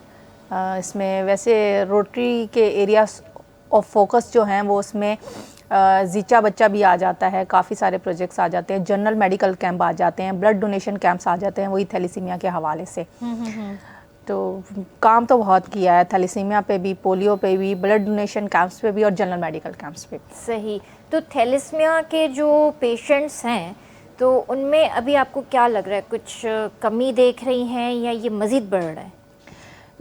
इसमें वैसे रोटरी के एरियाज ऑफ फोकस जो हैं वो उसमें जीचा बच्चा भी आ जाता है, काफ़ी सारे प्रोजेक्ट्स आ जाते हैं, जनरल मेडिकल कैंप आ जाते हैं, ब्लड डोनेशन कैंप्स आ जाते हैं वही थैलेसीमिया के हवाले से। तो काम तो बहुत किया है, थैलेसीमिया पे भी, पोलियो पे भी, ब्लड डोनेशन कैंप्स पे भी और जनरल मेडिकल कैंप्स पे भी। सही। तो थैलेसीमिया के जो पेशेंट्स हैं तो उनमें अभी आपको क्या लग रहा है, कुछ कमी देख रही हैं या ये मज़ीद बढ़ रहा है?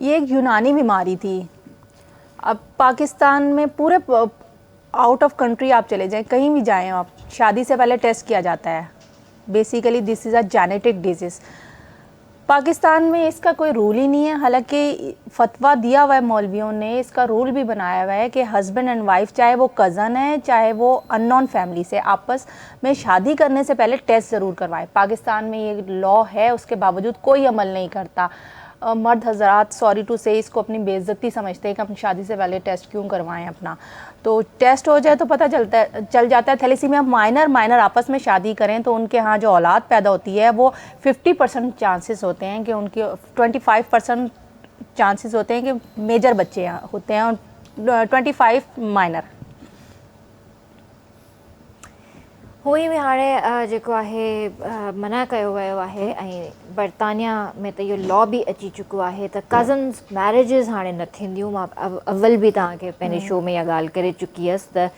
ये एक यूनानी बीमारी थी। अब पाकिस्तान में पूरे आउट ऑफ कंट्री आप चले जाएं, कहीं भी जाएं आप, शादी से पहले टेस्ट किया जाता है। Basically this is a genetic disease. Pakistan में इसका कोई रूल ही नहीं है, हालांकि फतवा दिया हुआ है मौलवियों ने, इसका रूल भी बनाया हुआ है कि हस्बैंड एंड वाइफ, चाहे वो कज़न है चाहे वो अननोन फैमिली से, आपस में शादी करने से पहले टेस्ट ज़रूर करवाएं। पाकिस्तान में ये लॉ है, उसके बावजूद कोई अमल नहीं करता। मर्द हजरात सॉरी टू से इसको अपनी बेइज्जती समझते हैं कि अपनी शादी से पहले टेस्ट क्यों करवाएं अपना। तो टेस्ट हो जाए तो पता चल जाता है। थैलेसीमिया माइनर आपस में शादी करें तो उनके यहाँ जो औलाद पैदा होती है वो 50% चांसेस होते हैं कि उनके 25% चांसेस होते हैं कि मेजर बच्चे होते हैं और 25 माइनर। हुई भी हाणे जेको आहे मना कयो वियो आहे ऐं बर्तानिया में त इहो लॉ बि अची चुको आहे त कज़न्स मैरिजिस हाणे न थींदियूं। मां अव्वल बि तव्हांखे पंहिंजे शो में इहा ॻाल्हि करे चुकी हुअसि त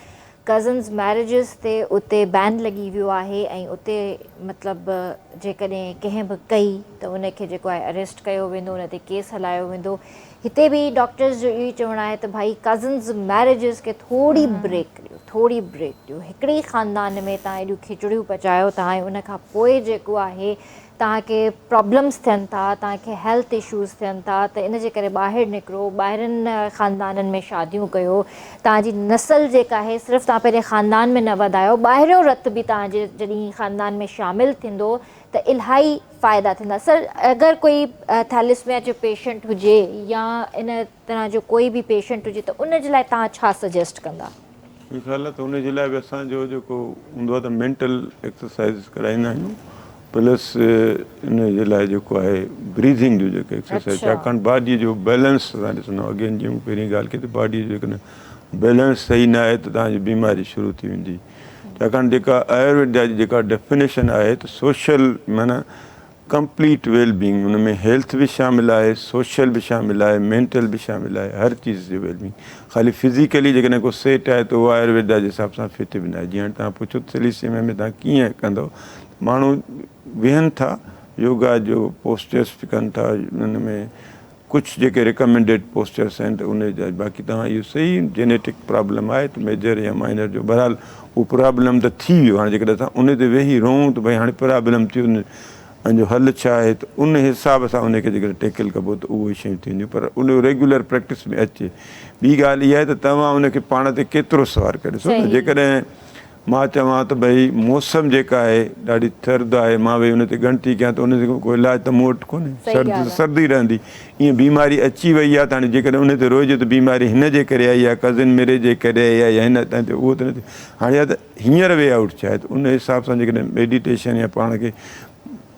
कज़न्स मैरिजिस ते उते बैन लॻी वियो आहे ऐं उते मतिलबु जेकॾहिं कंहिं बि कई त उनखे जेको आहे अरेस्ट कयो वेंदो, उन ते केस हलायो वेंदो। हिते बि डॉक्टर्स जो इहो ई चवणु आहे त भाई कज़न्स मैरिजिस खे थोरी ब्रेक ॾियो। हिकिड़े ख़ानदान में तव्हां एॾियूं खिचड़ियूं पचायो था ऐं उन खां पोइ जेको आहे तव्हांखे प्रॉब्लम्स थियनि था, तव्हांखे हेल्थ इशूज़ थियनि था, त इन जे करे ॿाहिरि निकिरो, ॿाहिरनि ख़ानदाननि में शादियूं कयो। तव्हांजी नस्ल जेका आहे सिर्फ़ु तव्हां पंहिंजे ख़ानदान में न वधायो, ॿाहिरियों रत बि तव्हांजे जॾहिं ख़ानदान में शामिलु थींदो त इलाही फ़ाइदा थींदा। सर, अगरि कोई थैलेसीमिया जो पेशेंट हुजे या इन तरह जो कोई बि पेशेंट हुजे त उन जे लाइ तव्हां छा सजेस्ट कंदा? मुंहिंजे ख़्याल आहे त उन जे लाइ बि असांजो जेको हूंदो आहे त मेंटल एक्सरसाइज़ कराईंदा आहियूं, प्लस इन जे लाइ जेको आहे ब्रीथिंग जो जेको एक्सरसाइज़, छाकाणि बॉडीअ जो बैलेंस तव्हां ॾिसंदो अगेन जीअं पहिरीं ॻाल्हि कई त बॉडीअ जो जेकॾहिं बैलेंस सही न आहे त तव्हांजी बीमारी शुरू थी वेंदी। छाकाणि जेका आयुर्वेद जी जेका डेफिनेशन आहे त सोशल माना कंप्लीट वेलबींग, उन में हेल्थ बि शामिलु आहे, सोशल बि शामिलु आहे, मेंटल बि शामिलु आहे, हर चीज़ जी वेलबींग। ख़ाली फिज़िकली जेकॾहिं को सेट आहे त उहो आयुर्वेद जे हिसाब सां फिट बि न आहे। जीअं तव्हां पुछो थैलेसीमिया में तव्हां कीअं कंदव, माण्हू वेहनि था, योगा जो पोस्चर्स बि कनि था, उन में कुझु जेके रिकमेंडेड पोस्चर्स आहिनि त उन जा, बाक़ी तव्हां इहो सही जेनेटिक प्रॉब्लम आहे त मेजर या माइनर जो बहरहाल उहो प्रॉब्लम त थी वियो। हाणे जेकॾहिं असां उन ते वेही रहूं त भई हाणे प्रॉब्लम थियो, उन जो हल छा आहे, त उन हिसाब सां उनखे जेकॾहिं टेकल कबो त उहे शयूं थींदियूं, पर उन रेगुलर प्रैक्टिस में अचे। ॿी ॻाल्हि इहा आहे त तव्हां उनखे पाण ते केतिरो सवार करे ॾिसो न। जेकॾहिं मां चवां त भई मौसम जेका आहे ॾाढी थर्द आहे, मां भई उन ते गणती कयां त उन ते कोई इलाजु त मूं वटि कोन्हे, सर्दी रहंदी। ईअं बीमारी अची वई आहे त हाणे जेकॾहिं उन ते रोइजे त बीमारी हिन जे करे आई आहे, कज़िन मेरे जे करे आई आहे या हिन ते, उहो त न थिए। हाणे या त हींअर वे आउट छा आहे त उन हिसाब सां जेकॾहिं मेडिटेशन या पाण खे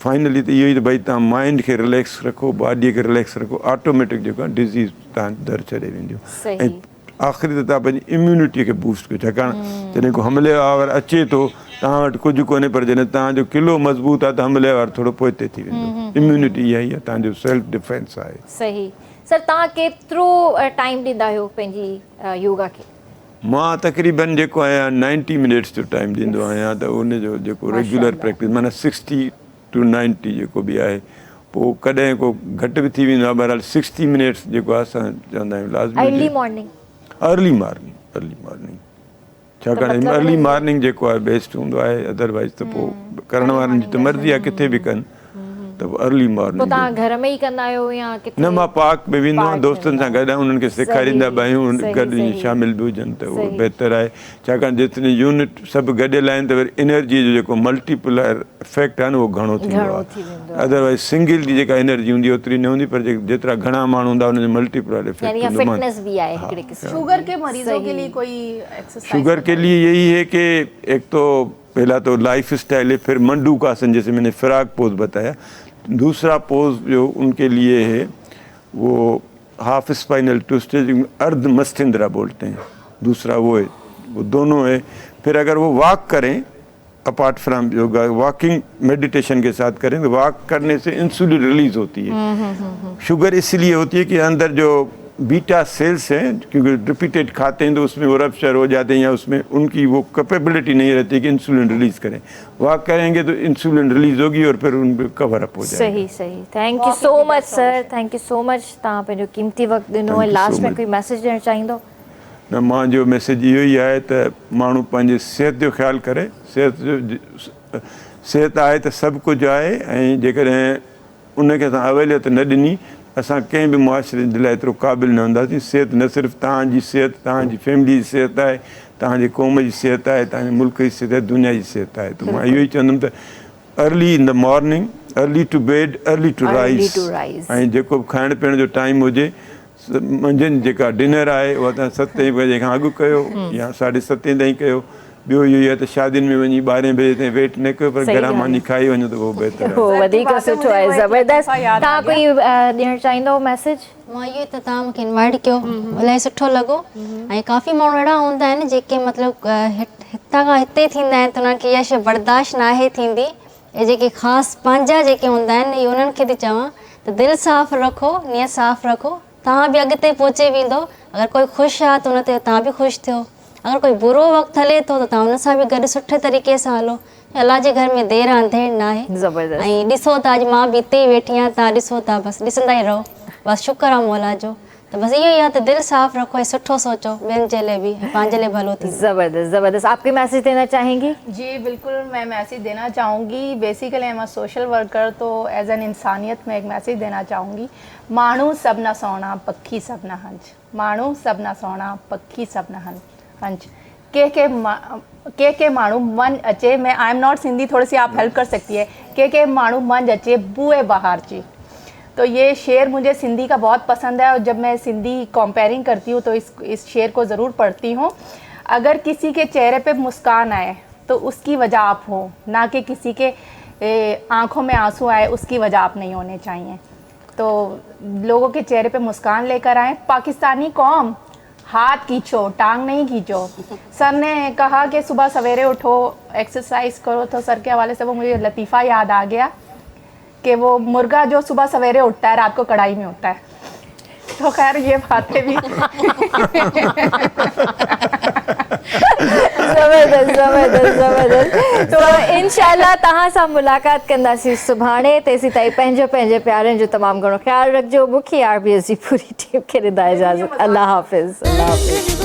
फाइनली त इहो ई त भई तव्हां माइंड खे रिलैक्स रखो, बॉडीअ खे रिलैक्स रखो, ऑटोमेटिक जेको आहे डिज़ीज़ तव्हां दर छॾे वेंदियूं। ऐं आख़िरी त तव्हां पंहिंजी इम्यूनिटीअ खे बूस्ट कयो, छाकाणि जॾहिं को हमलेवार अचे थो तव्हां वटि कुझु कोन्हे, पर जॾहिं तव्हांजो किलो मज़बूत आहे त हमलेवार थोरो पोइते थी वेंदो। इम्यूनिटी इहा ई आहे, तव्हांजो सेल्फ डिफेंस आहे। सही। सर, तव्हां केतिरो टाइम ॾींदा आहियो पंहिंजी योगा खे? मां तक़रीबन जेको आहियां 90 मिनट्स जो टाइम ॾींदो आहियां, त उनजो जेको रेगुलर प्रैक्टिस माना 60 to 90 जेको बि आहे, पोइ कॾहिं को घटि बि थी वेंदो आहे। बहरहाल 60 मिनट्स जेको आहे असां चवंदा आहियूं लाज़मी अर्ली मॉर्निंग, छाकाणि अर्ली मॉर्निंग जेको आहे बेस्ट हूंदो आहे। अदरवाइज़ त पोइ करण वारनि जी त मर्ज़ी आहे किथे बि कनि, त अथव अर्ली पोइ मॉर्निंग तव्हां घर में ई कंदा आहियो या किथे? न मां पार्क में वेंदो आहियां पार्क में दोस्तनि सां गॾु उन्हनि खे सेखारींदा बि आहियूं सही, गॾु सही। शामिल बि हुजनि त उहो सही। बहितरु आहे छाकाणि जेतिरी यूनिट सभु गॾियल आहिनि त वरी एनर्जीअ जो जेको मल्टीप्लायर इफेक्ट आहे न उहो घणो थींदो घणो थी वेंदो आहे अदरवाइज़ सिंगल जी जेका एनर्जी हूंदी आहे ओतिरी न हूंदी पर जेतिरा घणा माण्हू हूंदा उनजो मल्टीप्लायर यानी इफेक्ट हूंदो फिटनेस भी है हिकिड़े किस्म की। शुगर के मरीजों के लिए कोई एक्सरसाइज? शुगर के लिए यही है कि एक तो पहला तो लाइफ स्टाइल है, फिर मंडूकासन जैसे मैंने फिराक पोज बताया, दूसरा पोज जो उनके लिए है वो हाफ स्पाइनल ट्विस्ट है, अर्ध मस्तिंद्रा बोलते हैं, दूसरा वो है, वो दोनों है। फिर अगर वो वॉक करें apart from yoga, walking meditation के साथ करें तो वॉक करने से इंसुलिन रिलीज होती है। शुगर इसलिए होती है कि अंदर जो बीटा सेल्स हैं क्योंकि रिपीटेड खाते हैं तो उसमें वो रप्चर हो जाते हैं या उसमें उनकी वो कैपेबिलिटी नहीं रहती कि इंसुलिन रिलीज करें। वॉक करेंगे तो इंसुलिन रिलीज होगी और फिर उन कवर अप हो जाएगा। सही सही, thank you so much sir, thank you so much. तव्हां पंहिंजो क़ीमती वक़्तु ॾिनो Thank ऐं you लास्ट so में much. कोई मैसेज ॾियणु चाहींदो? न मां जो मैसेज इहो ई आहे त माण्हू पंहिंजे सिहत जो ख़्यालु करे, सिहत आहे त सभु कुझु आहे ऐं जेकॾहिं उनखे असां अवैलियत न ॾिनी असां कंहिं बि मुआशिरे जे लाइ एतिरो क़ाबिल न हूंदासीं। सिहत न सिर्फ़ु तव्हांजी सिहत, तव्हांजी फैमिली जी सिहत आहे, तव्हांजे क़ौम जी सिहत आहे, तव्हांजे मुल्क जी सिहत आहे, दुनिया जी सिहत आहे। त मां इहो ई चवंदुमि त early in the morning, early to bed, early to rise, ऐं जेको बि खाइण पीअण जो टाइम हुजे मंझंदि जेका डिनर आहे उहा तव्हां 7 बजे खां अॻु कयो या 7:30 ताईं कयो। ॿियो इहो ई आहे त शादियुनि में वञी 12 बजे ताईं वेट न कयो पर घरां मानी खाई वञो त उहो बहितरु आहे। हो वधीक सुठो आहे, ज़बरदस्त। तव्हां कोई ॾियणु चाहींदो मैसेज? मां इहो त तव्हां मूंखे इनवाइट कयो, इलाही सुठो लॻो। ऐं काफ़ी माण्हू अहिड़ा हूंदा आहिनि जेके मतिलबु हितां खां हिते थींदा आहिनि त उन्हनि खे इहा शइ बर्दाश्त न आहे थींदी। ऐं जेके ख़ासि पंहिंजा जेके हूंदा आहिनि इहे उन्हनि खे थी चवां त दिलि साफ़ु रखो, नियत साफ़ु रखो, तव्हां बि अॻिते पहुची वेंदो। अगरि कोई ख़ुशि आहे त उन ते तव्हां बि ख़ुशि थियो, अगरि कोई बुरो वक़्तु हले थो त तव्हां उन सां बि गॾु सुठे तरीक़े सां हलो। अलाह जे घर में देरि अंधेर न आहे। ज़बरदस्त। ऐं ॾिसो था अॼु मां बि हिते ई वेठी आहियां, तव्हां ॾिसो था, बसि ॾिसंदा ई रहो, बसि शुक्र आहे मौला जो। त बस इहो ई आहे त दिलि साफ़ु रखो ऐं सुठो सोचो, ॿियनि जे लाइ बि पंहिंजे लाइ भलो थी। ज़बरदस्त ज़बरदस्त। आप कोई मैसेज देना चाहेंगी? जी बिल्कुल, मैं मैसेज देना चाहूँगी। Basically I am a social worker, तो एज एन इंसानियत में एक मैसेज देना चाहूँगी। माण्हू सभु न सोना, पखी सभु न हंज। माण्हू सभु न सोना, पखी सभु न हंज। के माण्हू मन अचे, मैं आई एम नॉट सिंधी, थोड़ी सी आप हेल्प कर सकती है। के माण्हू मन अचे बुए बहार ची। तो ये शेर मुझे सिंधी का बहुत पसंद है और जब मैं सिंधी कंपेयरिंग करती हूँ तो इस शेर को ज़रूर पढ़ती हूँ। अगर किसी के चेहरे पे मुस्कान आए तो उसकी वजह आप हो, ना कि किसी के आँखों में आंसू आए उसकी वजह आप नहीं होने चाहिए। तो लोगों के चेहरे पे मुस्कान लेकर आएँ। पाकिस्तानी कौम, हाथ खींचो, टांग नहीं खींचो। सर ने कहा कि सुबह सवेरे उठो, एक्सरसाइज करो, तो सर के हवाले से वो मुझे लतीफ़ा याद आ गया कि वो मुर्गा जो सुबह सवेरे उठता है रात को कढ़ाई में उठता है। तो खैर ये बातें भी ज़बरदस्त ज़बरदस्त ज़बरदस्त। तो इंशाल्लाह तव्हां सां मुलाक़ात कंदासीं सुभाणे। तेसीं ताईं पंहिंजे प्यारनि जो तमामु घणो ख़्यालु रखिजो। मूंखे RBS जी पूरी टीम खे ॾींदा इजाज़त। अल्लाह हाफ़िज़।